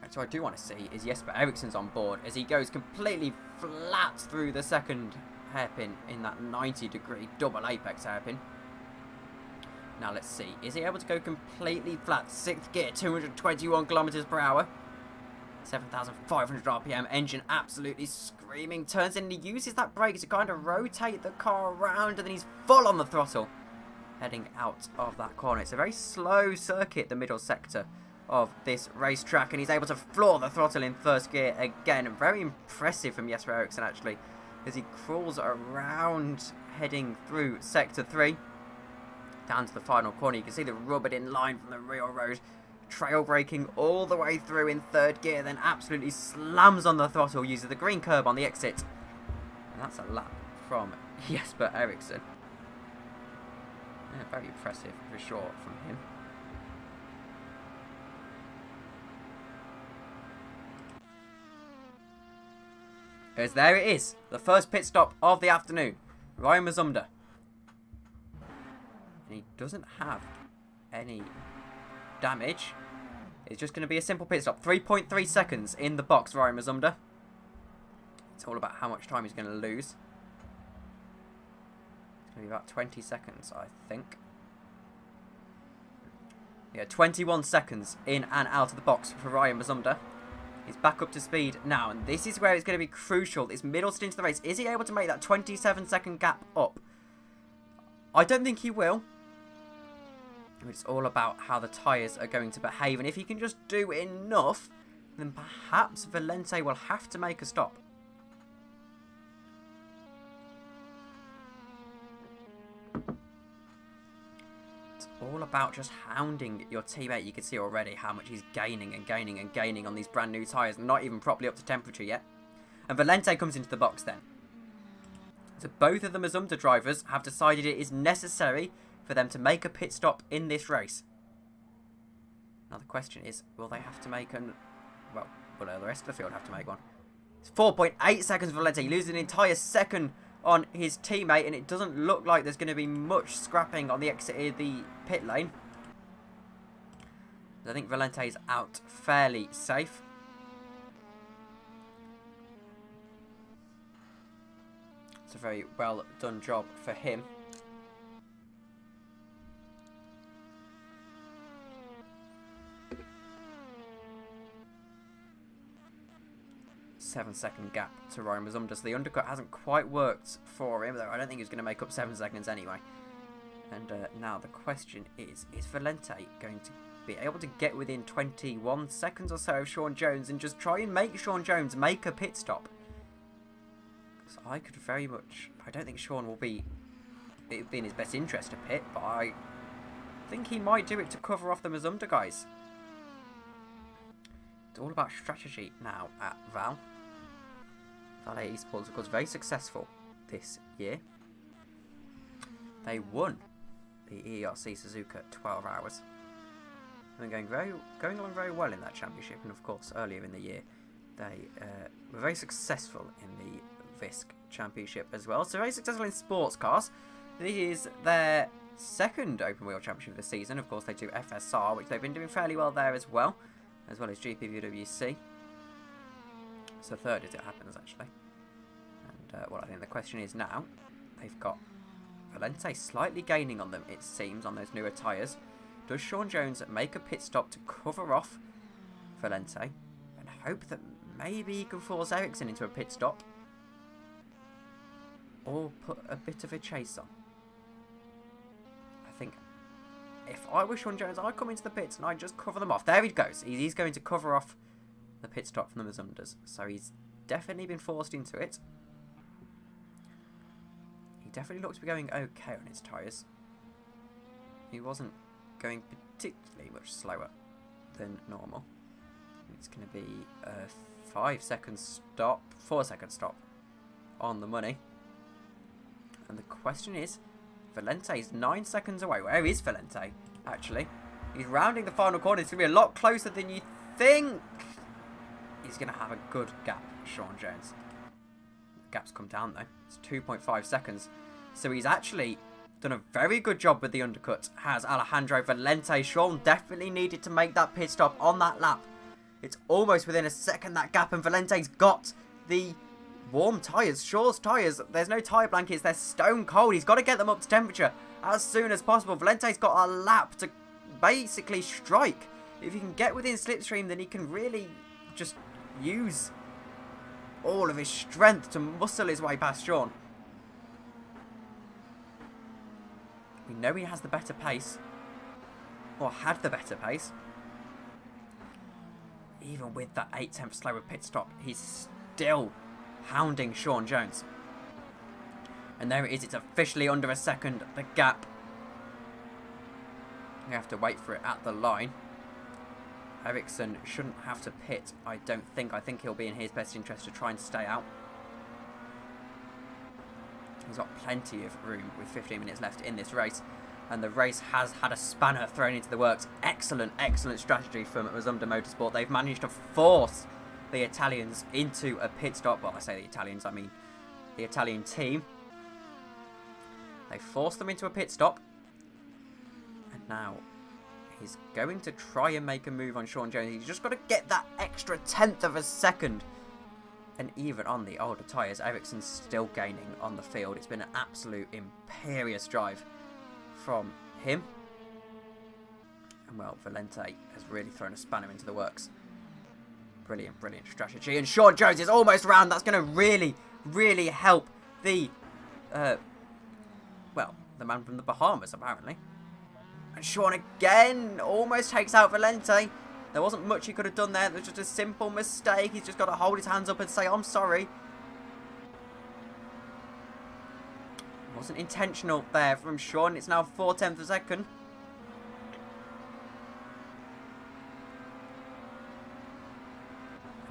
And so I do want to see is Jesper Ericsson's on board as he goes completely flat through the second hairpin in that 90-degree double apex hairpin. Now let's see, is he able to go completely flat? 6th gear, 221 kilometers per hour, 7,500 RPM, engine absolutely screaming, turns in and he uses that brake to kind of rotate the car around, and then he's full on the throttle, heading out of that corner. It's a very slow circuit, the middle sector of this racetrack, and he's able to floor the throttle in first gear again. Very impressive from Jesper Ericsson actually, as he crawls around, heading through sector 3. Down to the final corner, you can see the rubbered in line from the railroad trail braking all the way through in third gear, then absolutely slams on the throttle, uses the green curb on the exit. And that's a lap from Jesper Eriksson. Yeah, very impressive for sure from him. As there it is, the first pit stop of the afternoon. Ryan Mazumdar. And he doesn't have any damage. It's just going to be a simple pit stop. 3.3 seconds in the box, Ryan Mazumdar. It's all about how much time he's going to lose. It's going to be about 20 seconds, I think. Yeah, 21 seconds in and out of the box for Ryan Mazumdar. He's back up to speed now, and this is where it's going to be crucial. This middle stint of the race. Is he able to make that 27-second gap up? I don't think he will. It's all about how the tyres are going to behave, and if he can just do enough, then perhaps Valente will have to make a stop. It's all about just hounding your teammate. You can see already how much he's gaining and gaining and gaining on these brand new tyres, not even properly up to temperature yet. And Valente comes into the box then. So both of the Mazumdar drivers have decided it is necessary for them to make a pit stop in this race. Now the question is, will they have to make an... Well, will the rest of the field have to make one? It's 4.8 seconds for Valente. He loses an entire second on his teammate, and it doesn't look like there's going to be much scrapping on the exit of the pit lane. I think Valente is out fairly safe. It's a very well done job for him. Seven-second gap to Ryan Mazumdar. So the undercut hasn't quite worked for him, though I don't think he's going to make up 7 seconds anyway. And now the question is Valente going to be able to get within 21 seconds or so of Sean Jones and just try and make Sean Jones make a pit stop? Because I could very much... I don't think Sean will be... It would be in his best interest to pit, but I think he might do it to cover off the Mazumdar guys. It's all about strategy now at Val. Valet Esports, of course, very successful this year. They won the ERC Suzuka 12 Hours. And going along very well in that championship. And of course, earlier in the year, they were very successful in the VISC championship as well. So very successful in sports cars. This is their second open wheel championship of the season. Of course, they do FSR, which they've been doing fairly well there as well as GPVWC. So third as it happens, actually. And well, I think the question is now, they've got Valente slightly gaining on them, it seems, on those newer tyres. Does Sean Jones make a pit stop to cover off Valente and hope that maybe he can force Eriksson into a pit stop? Or put a bit of a chase on? I think if I were Sean Jones, I'd come into the pits and I'd just cover them off. There he goes. He's going to cover off the pit stop from the Mazumdars. So he's definitely been forced into it. He definitely looks to be going okay on his tyres. He wasn't going particularly much slower than normal. It's going to be a 5-second stop, 4-second stop on the money. And the question is, Valente is 9 seconds away. Where is Valente, actually? He's rounding the final corner. It's going to be a lot closer than you think. He's going to have a good gap, Sean Jones. The gap's come down, though. It's 2.5 seconds. So he's actually done a very good job with the undercut, has Alessandro Valente. Sean definitely needed to make that pit stop on that lap. It's almost within a second, that gap, and Valente's got the warm tyres, Shaw's tyres. There's no tyre blankets, they're stone cold. He's got to get them up to temperature as soon as possible. Valente's got a lap to basically strike. If he can get within slipstream, then he can really just use all of his strength to muscle his way past Sean. We know he has the better pace, or had the better pace. Even with that 8/10 slower pit stop, he's still hounding Sean Jones. And there it is, it's officially under a second, the gap. We have to wait for it at the line. Ericsson shouldn't have to pit, I don't think. I think he'll be in his best interest to try and stay out. He's got plenty of room with 15 minutes left in this race. And the race has had a spanner thrown into the works. Excellent, excellent strategy from Mazumda Motorsport. They've managed to force the Italians into a pit stop. Well, I say the Italians, I mean the Italian team. They forced them into a pit stop. And now he's going to try and make a move on Sean Jones. He's just got to get that extra tenth of a second. And even on the older tyres, Ericsson's still gaining on the field. It's been an absolute imperious drive from him. And well, Valente has really thrown a spanner into the works. Brilliant, brilliant strategy. And Sean Jones is almost round. That's going to really, really help the, well, the man from the Bahamas, apparently. And Sean again almost takes out Valente. There wasn't much he could have done there. It was just a simple mistake. He's just got to hold his hands up and say, I'm sorry. It wasn't intentional there from Sean. It's now 4/10 of a second.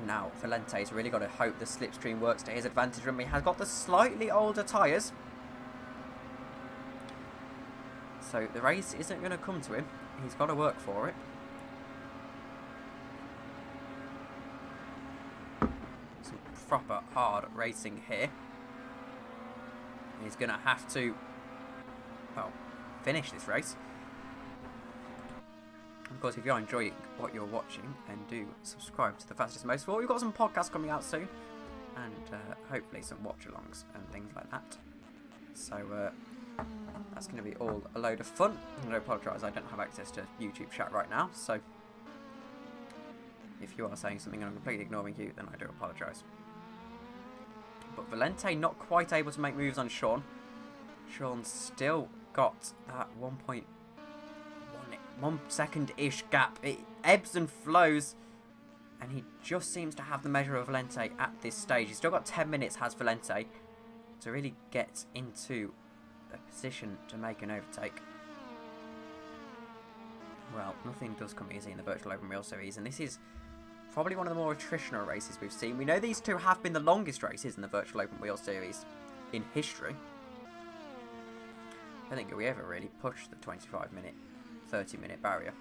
Now, Valente's really got to hope the slipstream works to his advantage. Remember, he has got the slightly older tyres. So the race isn't going to come to him. He's got to work for it. Some proper hard racing here. He's going to have to, well, finish this race. Of course, if you're enjoying what you're watching, then do subscribe to the Fastest Motorsport. We've got some podcasts coming out soon, and hopefully some watch-alongs and things like that. So that's going to be all a load of fun. I'm going to apologise, I don't have access to YouTube chat right now, so if you are saying something and I'm completely ignoring you, then I do apologise. But Valente not quite able to make moves on Sean. Sean's still got that 1 second-ish gap. It ebbs and flows, and he just seems to have the measure of Valente at this stage. He's still got 10 minutes, has Valente, to really get into a position to make an overtake. Well, nothing does come easy in the Virtual Open Wheel Series, and this is probably one of the more attritional races we've seen. We know these two have been the longest races in the Virtual Open Wheel Series in history. I don't think we ever really pushed the 25-minute 30-minute barrier.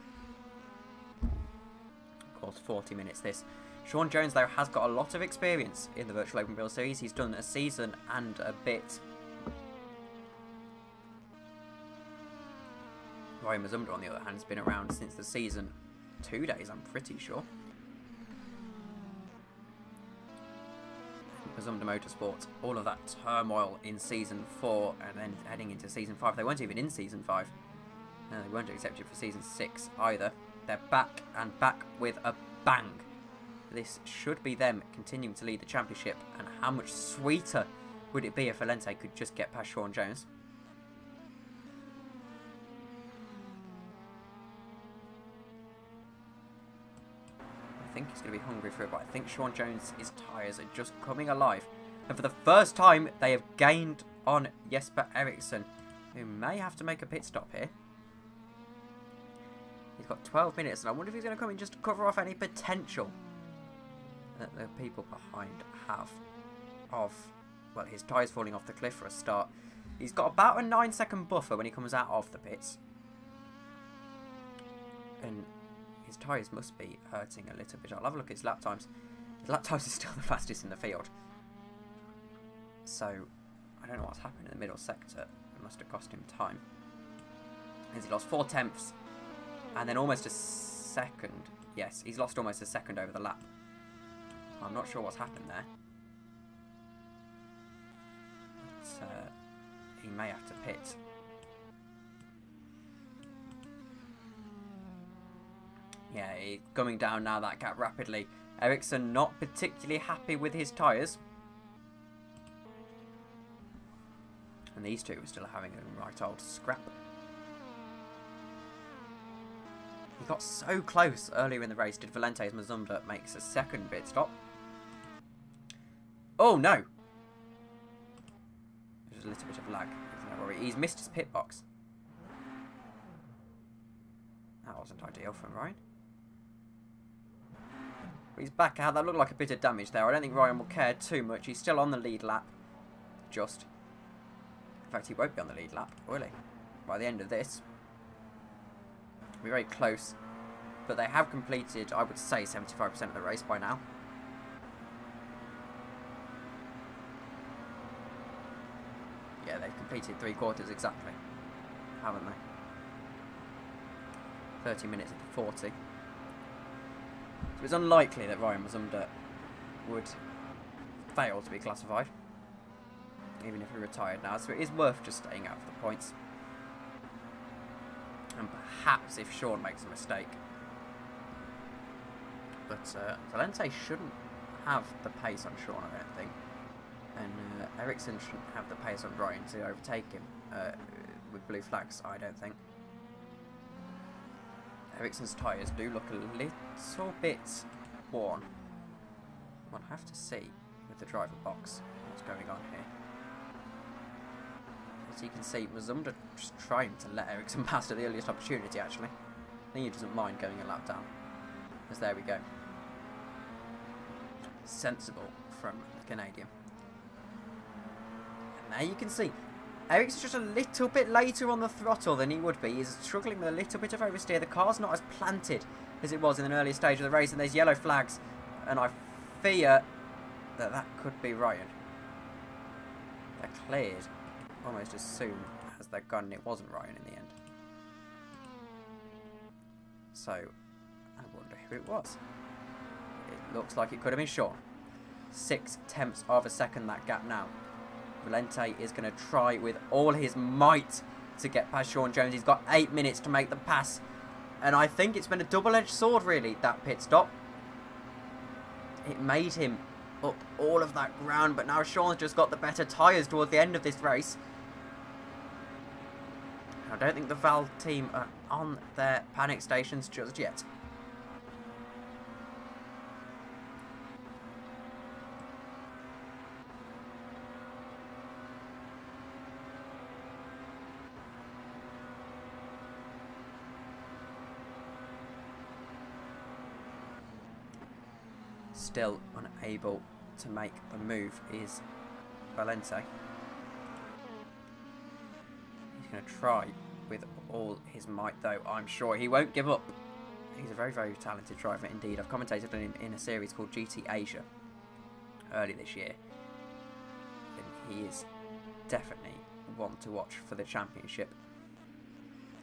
Of course, 40 minutes this. Sean Jones, though, has got a lot of experience in the Virtual Open Wheel Series. He's done a season and a bit. Ryan Mazumda, on the other hand, has been around since the season 2 days, I'm pretty sure. Mazumda Motorsport, all of that turmoil in Season 4 and then heading into Season 5. They weren't even in Season 5. They weren't accepted for Season 6 either. They're back, and back with a bang. This should be them continuing to lead the championship, and how much sweeter would it be if Valente could just get past Sean Jones? I think he's going to be hungry for it, but I think Sean Jones' tyres are just coming alive. And for the first time, they have gained on Jesper Eriksson, who may have to make a pit stop here. He's got 12 minutes, and I wonder if he's going to come in just to cover off any potential that the people behind have of, well, his tyres falling off the cliff for a start. He's got about a 9-second buffer when he comes out of the pits. And his tyres must be hurting a little bit. I'll have a look at his lap times. His lap times are still the fastest in the field. So, I don't know what's happened in the middle sector. It must have cost him time. As he lost 4/10. And then almost a second. Yes, he's lost almost a second over the lap. I'm not sure what's happened there. But, he may have to pit. Yeah, he's coming down now, that gap, rapidly. Eriksson not particularly happy with his tyres. And these two are still having a right old scrap. He got so close earlier in the race. Did Valente as Mazumda makes a second pit stop. Oh no! There's a little bit of lag. No worry. He's missed his pit box. That wasn't ideal for Ryan. But he's back out. That looked like a bit of damage there. I don't think Ryan will care too much. He's still on the lead lap. Just. In fact, he won't be on the lead lap, will he? By the end of this. It'll be very close. But they have completed, I would say, 75% of the race by now. Yeah, they've completed 3/4 exactly. Haven't they? 30 minutes at the 40. So it's unlikely that Ryan Mazumdar would fail to be classified. Even if he retired now. So it is worth just staying out for the points. And perhaps if Sean makes a mistake. But Valente shouldn't have the pace on Sean, I don't think. And Ericsson shouldn't have the pace on Ryan to overtake him with blue flags, I don't think. Ericsson's tyres do look a little bit worn. We'll have to see with the driver box what's going on here. As you can see, Mazumdar just trying to let Ericsson pass at the earliest opportunity, actually. I think he doesn't mind going a lap down. As there we go. Sensible from the Canadian. And there you can see, Ericsson's just a little bit later on the throttle than he would be. He's struggling with a little bit of oversteer. The car's not as planted as it was in an earlier stage of the race, and there's yellow flags. And I fear that that could be Ryan. They're cleared almost as soon as they're gone, and it wasn't Ryan in the end. So, I wonder who it was. It looks like it could have been Sean. 0.6 of a second that gap now. Valente is going to try with all his might to get past Sean Jones. He's got 8 minutes to make the pass. And I think it's been a double-edged sword, really, that pit stop. It made him up all of that ground, but now Sean's just got the better tyres towards the end of this race. I don't think the Val team are on their panic stations just yet. Still unable to make the move is Valente. He's going to try with all his might, though. I'm sure he won't give up. He's a very, very talented driver indeed. I've commentated on him in a series called GT Asia early this year. And he is definitely one to watch for the championship.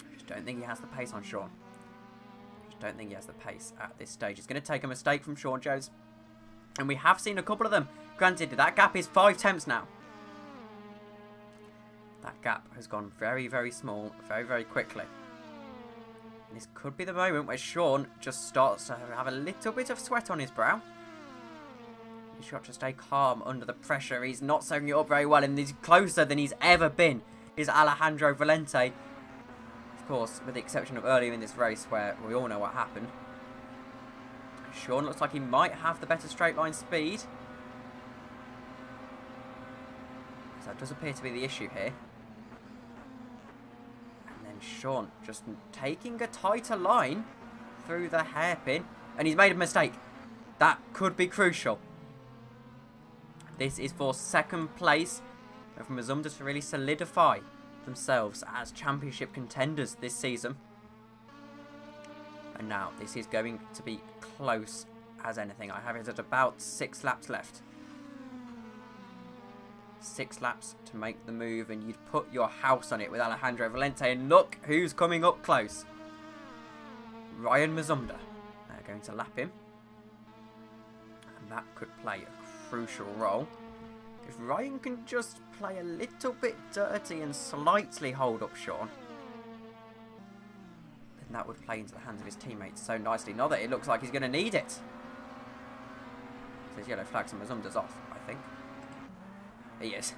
I just don't think he has the pace on Sean. I just don't think he has the pace at this stage. It's going to take a mistake from Sean Jones. And we have seen a couple of them. Granted, that gap is 5 tenths now. That gap has gone very, very small, very, very quickly. And this could be the moment where Sean just starts to have a little bit of sweat on his brow. He's got to stay calm under the pressure. He's not soaking it up very well, and he's closer than he's ever been, is Alessandro Valente. Of course, with the exception of earlier in this race where we all know what happened. Sean looks like he might have the better straight line speed. So that does appear to be the issue here. And then Sean just taking a tighter line through the hairpin. And he's made a mistake. That could be crucial. This is for second place. And for Mazumdar to really solidify themselves as championship contenders this season. And now this is going to be close as anything. I have it at about 6 laps left. 6 laps to make the move, and you'd put your house on it with Alessandro Valente. And look who's coming up close. Ryan Mazumdar. They're going to lap him. And that could play a crucial role. If Ryan can just play a little bit dirty and slightly hold up Sean, that would play into the hands of his teammates so nicely. Not that it looks like he's going to need it. There's yellow flags and Mazumdar's off, I think. He is.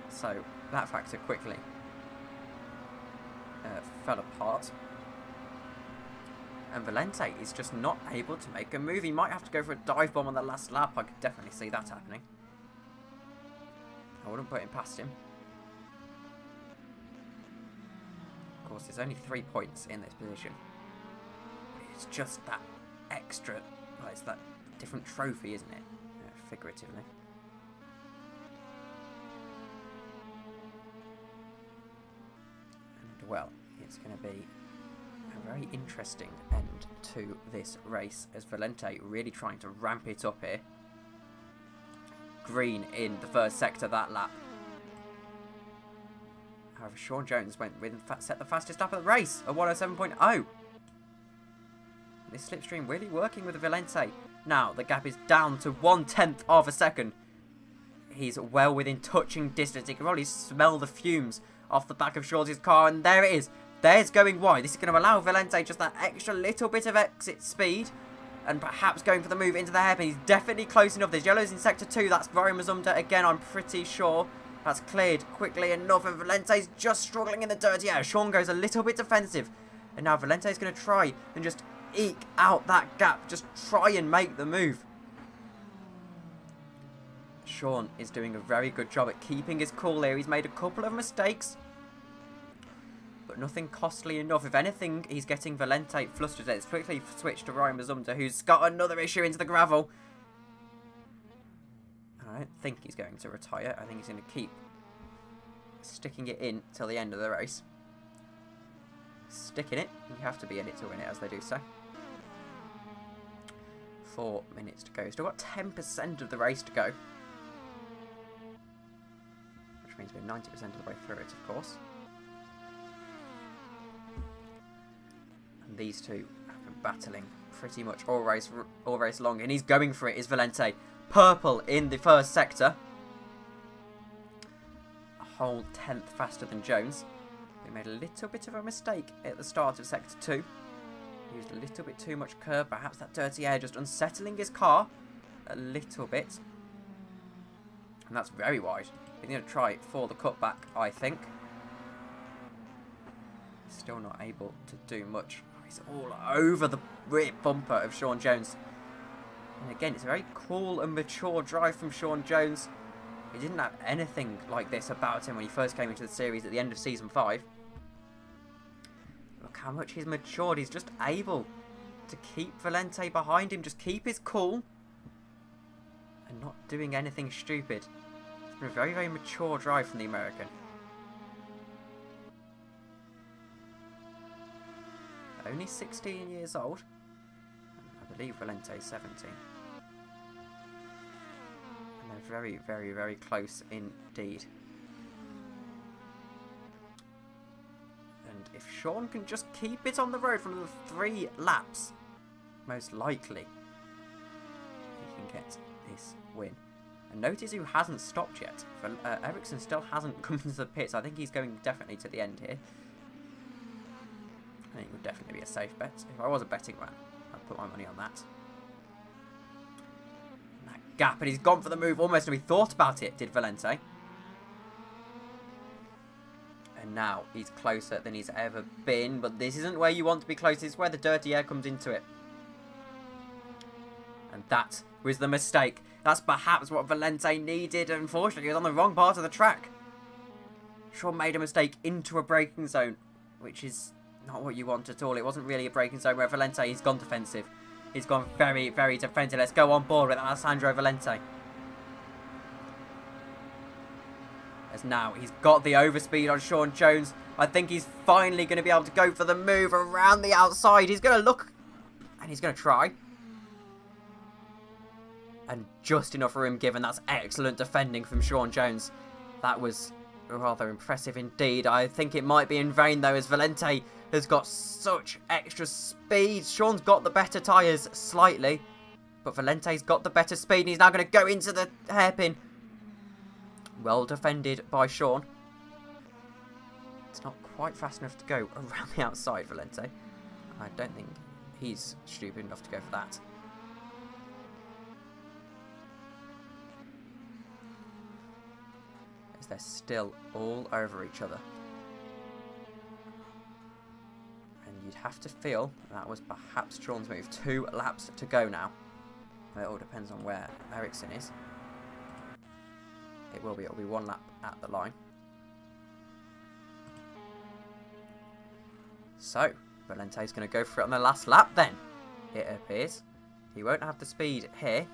So that factor quickly fell apart. And Valente is just not able to make a move. He might have to go for a dive bomb on the last lap. I could definitely see that happening. I wouldn't put him past him. Of course, there's only 3 points in this position. It's just that extra, well, it's that different trophy, isn't it? Figuratively. And, well, it's going to be a very interesting end to this race as Valente really trying to ramp it up here. Green in the first sector that lap. However, Sean Jones went with and set the fastest lap of the race at 107.0. This slipstream really working with Valente. Now the gap is down to 1/10 of a second. He's well within touching distance. He can probably smell the fumes off the back of Shaw's car, and there it is. There's going wide. This is going to allow Valente just that extra little bit of exit speed, and perhaps going for the move into the hairpin. He's definitely close enough. There's yellows in sector 2. That's Ryan Mazumda again, I'm pretty sure. That's cleared quickly enough, and Valente's just struggling in the dirty air. Sean goes a little bit defensive, and now Valente's going to try and just eke out that gap. Just try and make the move. Sean is doing a very good job at keeping his cool here. He's made a couple of mistakes, but nothing costly enough. If anything, he's getting Valente flustered. Let's quickly switch to Ryan Mazumda, who's got another issue into the gravel. I don't think he's going to retire. I think he's going to keep sticking it in till the end of the race. Stick in it. You have to be in it to win it, as they do say. 4 minutes to go. Still got 10% of the race to go. Which means we're 90% of the way through it, of course. And these two have been battling pretty much all race long. And he's going for it, is Valente. Purple in the first sector. A whole 10th faster than Jones. He made a little bit of a mistake at the start of sector 2. Used a little bit too much curb. Perhaps that dirty air just unsettling his car a little bit. And that's very wide. He's going to try it for the cutback, I think. Still not able to do much. He's all over the rear bumper of Sean Jones. And again, it's a very cool and mature drive from Sean Jones. He didn't have anything like this about him when he first came into the series at the end of Season 5. Look how much he's matured. He's just able to keep Valente behind him. Just keep his cool. And not doing anything stupid. It's been a very, very mature drive from the American. Only 16 years old. I believe Valente is 17. And they're very, very, very close indeed. And if Sean can just keep it on the road for another 3 laps, most likely he can get this win. And notice who hasn't stopped yet. Ericsson still hasn't come into the pits. I think he's going definitely to the end here. I think it would definitely be a safe bet. If I was a betting man, I'd put my money on that. And that gap, and he's gone for the move almost, and we thought about it, did Valente. And now he's closer than he's ever been, but this isn't where you want to be close. This is where the dirty air comes into it. And that was the mistake. That's perhaps what Valente needed. Unfortunately, he was on the wrong part of the track. Sean made a mistake into a braking zone, which is not what you want at all. It wasn't really a braking zone where Valente, he's gone defensive. He's gone very, very defensive. Let's go on board with Alessandro Valente. As now he's got the overspeed on Sean Jones. I think he's finally going to be able to go for the move around the outside. He's going to look and he's going to try. And just enough room given. That's excellent defending from Sean Jones. That was rather impressive indeed. I think it might be in vain though, as Valente has got such extra speed. Sean's got the better tyres slightly, but Valente's got the better speed, and he's now going to go into the hairpin. Well defended by Sean. It's not quite fast enough to go around the outside, Valente. I don't think he's stupid enough to go for that. As they're still all over each other. And you'd have to feel that was perhaps Sean's move. 2 laps to go now. It all depends on where Ericsson is. It'll be 1 lap at the line. So, Valente's going to go for it on the last lap then, it appears. He won't have the speed here.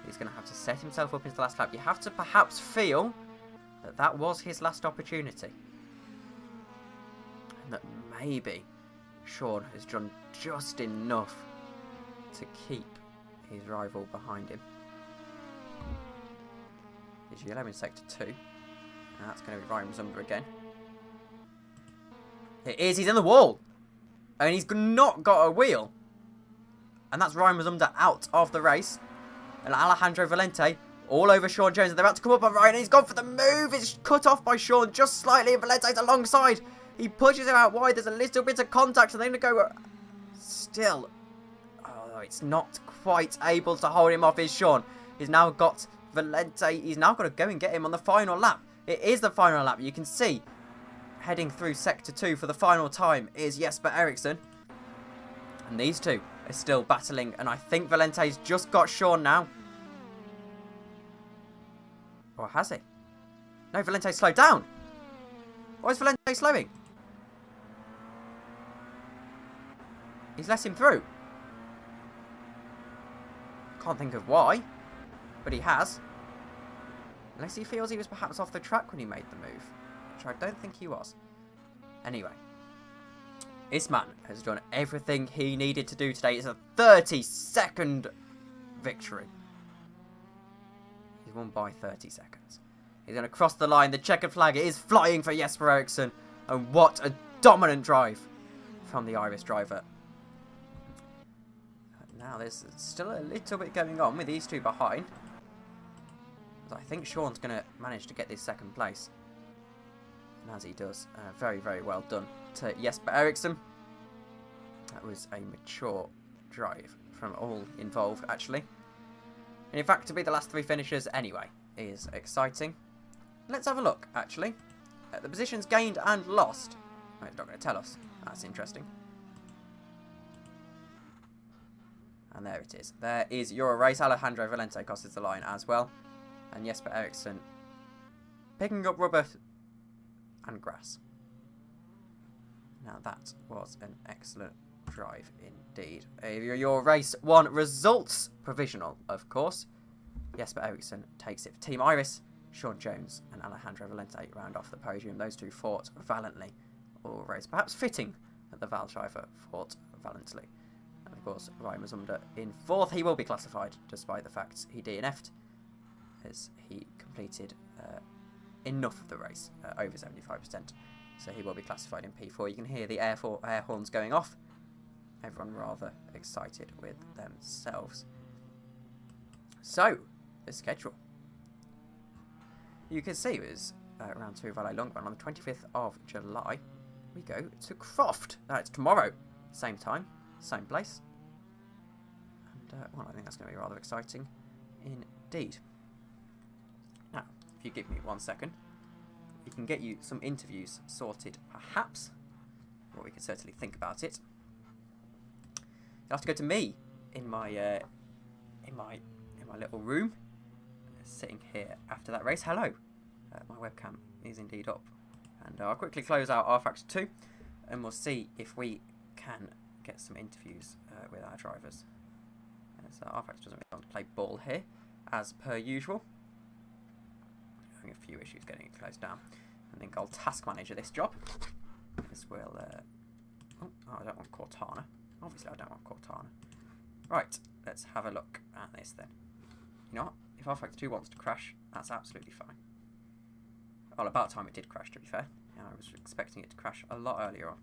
He's going to have to set himself up into the last lap. You have to perhaps feel that that was his last opportunity. And that maybe Sean has done just enough to keep his rival behind him. He's yellow in sector 2. And that's going to be Ryan Zumba again. It is, he's in the wall! And he's not got a wheel. And that's Ryan Mazumda out of the race. And Alessandro Valente all over Sean Jones. And they're about to come up on Ryan. And he's gone for the move. It's cut off by Sean just slightly. And Valente's alongside. He pushes him out wide. There's a little bit of contact. And they're going to go... Still. Oh, it's not quite able to hold him off. Is Sean. He's now got Valente. He's now got to go and get him on the final lap. It is the final lap. You can see heading through sector 2 for the final time is Jesper Eriksson. And these two are still battling. And I think Valente's just got Sean now. Or has he? No, Valente slowed down. Why is Valente slowing? He's let him through. Can't think of why. But he has. Unless he feels he was perhaps off the track when he made the move. Which I don't think he was. Anyway. This man has done everything he needed to do today. It's a 30-second victory. He's won by 30 seconds. He's going to cross the line. The checkered flag is flying for Jesper Eriksson. And what a dominant drive from the Irish driver. Now there's still a little bit going on with these two behind. But I think Sean's going to manage to get this second place. And as he does, very, very well done to Jesper Eriksson. That was a mature drive from all involved, actually. And in fact, to be the last three finishers anyway is exciting. Let's have a look, actually, at the positions gained and lost. Oh, it's not going to tell us. That's interesting. And there it is. There is your race. Alejandro Valente crosses the line as well. And Jesper Eriksson picking up rubber and grass. Now that was an excellent drive indeed. Your race 1 results provisional, of course. Jesper Eriksson takes it for Team Iris. Sean Jones and Alejandro Valente round off the podium. Those two fought valiantly all race. Perhaps fitting that the Val driver fought valiantly. And of course, Ryan Mazumda in 4th. He will be classified despite the fact he DNF'd, as he completed enough of the race, over 75%. So he will be classified in P4. You can hear the air horns going off. Everyone rather excited with themselves. So, the schedule. You can see it was round 2 of Vallelunga. And on the 25th of July, we go to Croft. It's tomorrow. Same time, same place. And, well, I think that's going to be rather exciting indeed. Now, if you give me 1 second, we can get you some interviews sorted, perhaps. Or we can certainly think about it. You'll have to go to me in my little room, sitting here after that race. Hello, my webcam is indeed up, and I'll quickly close out our Factor 2, and we'll see if we can get some interviews with our drivers. So our Factor doesn't really want to play ball here, as per usual. Having a few issues getting it closed down. I think I'll task manager this job. This will. Oh, I don't want Cortana. Obviously, I don't want Cortana. Right, let's have a look at this then. You know what? If our Factor 2 wants to crash, that's absolutely fine. Well, about time it did crash, to be fair. Yeah, I was expecting it to crash a lot earlier on.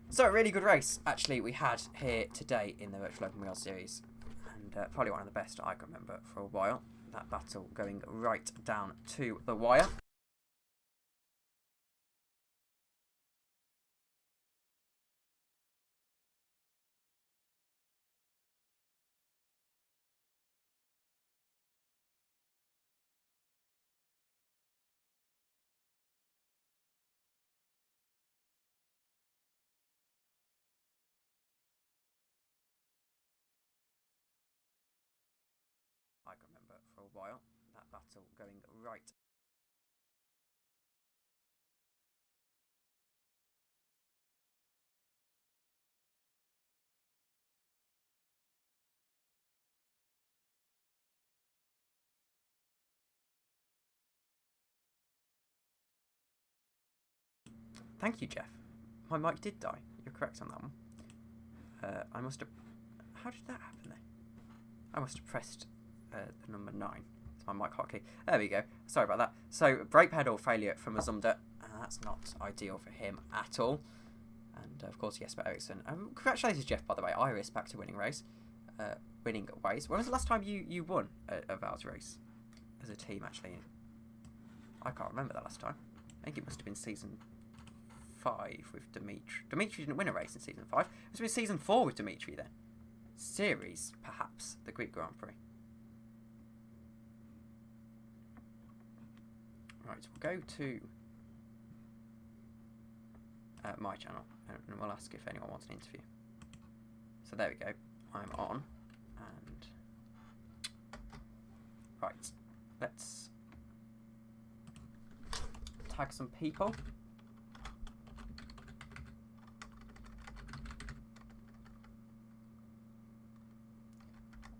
So, a really good race, actually, we had here today in the Virtual Open Wheel Series. And probably one of the best I can remember for a while. That battle going right down to the wire. I can remember for a while, that battle going right Thank you, Jeff. My mic did die. You're correct on that one. I must have... How did that happen there? I must have pressed the number 9. It's my mic hotkey. There we go. Sorry about that. So, brake pedal failure from Azumda. That's not ideal for him at all. And, of course, Jesper Eriksson. Congratulations, Jeff, by the way. Iris back to winning race. Winning ways. When was the last time you won a Val's race? As a team, actually. I can't remember that last time. I think it must have been season 5 with Dimitri. Dimitri didn't win a race in season 5. It must have been season 4 with Dimitri then. Series, perhaps. The Greek Grand Prix. Right, we'll go to my channel and we'll ask if anyone wants an interview. So there we go. I'm on. And right, let's tag some people.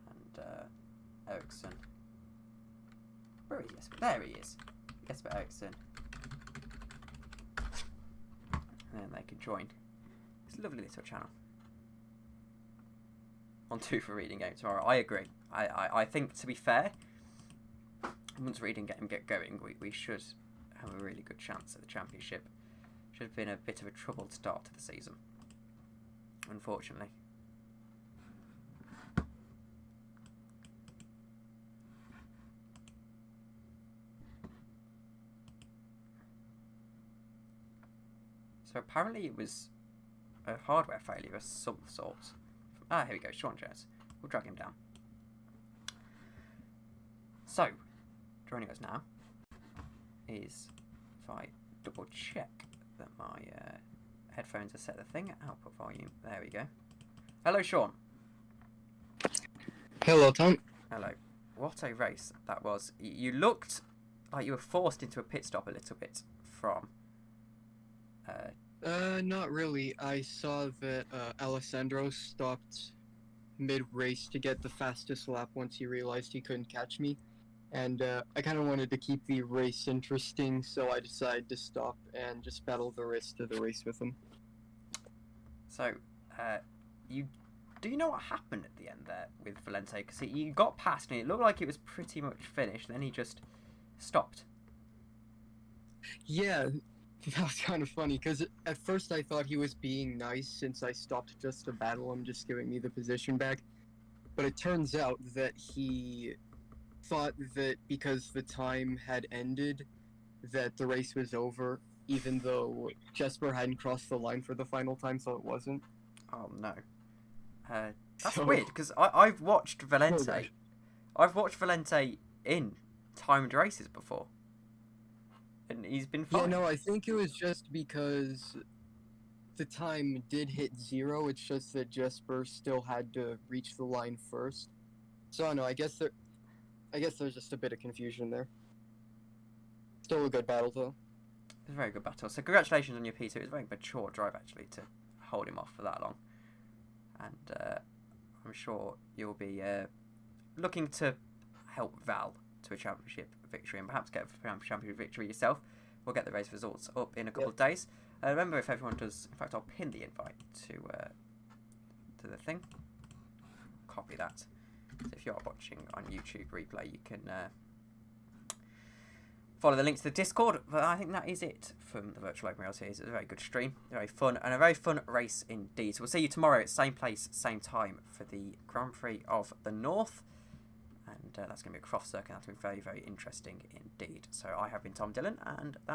And Eriksson. Where is Jesper? There he is. Jesper Eriksson. And then they can join. It's a lovely little channel. On 2 for reading game tomorrow. I agree. I think, to be fair, once reading game get going, we should have a really good chance at the championship. Should have been a bit of a troubled start to the season, unfortunately. So apparently it was a hardware failure of some sort. Ah, here we go, Sean Jones. We'll drag him down. So, joining us now is, if I double check that my headphones are set the thing, output volume, there we go. Hello, Sean. Hello, Tom. Hello. What a race that was. You looked like you were forced into a pit stop a little bit from... Not really. I saw that Alessandro stopped mid-race to get the fastest lap once he realized he couldn't catch me. And I kind of wanted to keep the race interesting, so I decided to stop and just battle the rest of the race with him. So, do you know what happened at the end there with Valente? Because he got past and it looked like it was pretty much finished, and then he just stopped. Yeah, that was kind of funny, because at first I thought he was being nice since I stopped just to battle him, just giving me the position back. But it turns out that he thought that because the time had ended, that the race was over, even though Jesper hadn't crossed the line for the final time, so it wasn't. Oh no. That's weird, because I've watched Valente. I've watched Valente in timed races before. And he's been fine. Yeah, no, I think it was just because the time did hit 0, it's just that Jesper still had to reach the line first. So, no, I guess there's just a bit of confusion there. Still a good battle, though. It was a very good battle. So congratulations on your P2. It was a very mature drive, actually, to hold him off for that long. And I'm sure you'll be looking to help Val to a championship victory and perhaps get a championship victory yourself. We'll get the race results up in a couple of days. Remember, if everyone does... In fact, I'll pin the invite to the thing. Copy that. So if you are watching on YouTube replay, you can follow the link to the Discord. But I think that is it from the Virtual Open Rail series. It was a very good stream, very fun, and a very fun race indeed. So we'll see you tomorrow at same place, same time for the Grand Prix of the North. And that's going to be a cross circuit. That's going to be very, very interesting indeed. So I have been Tom Dillon, and that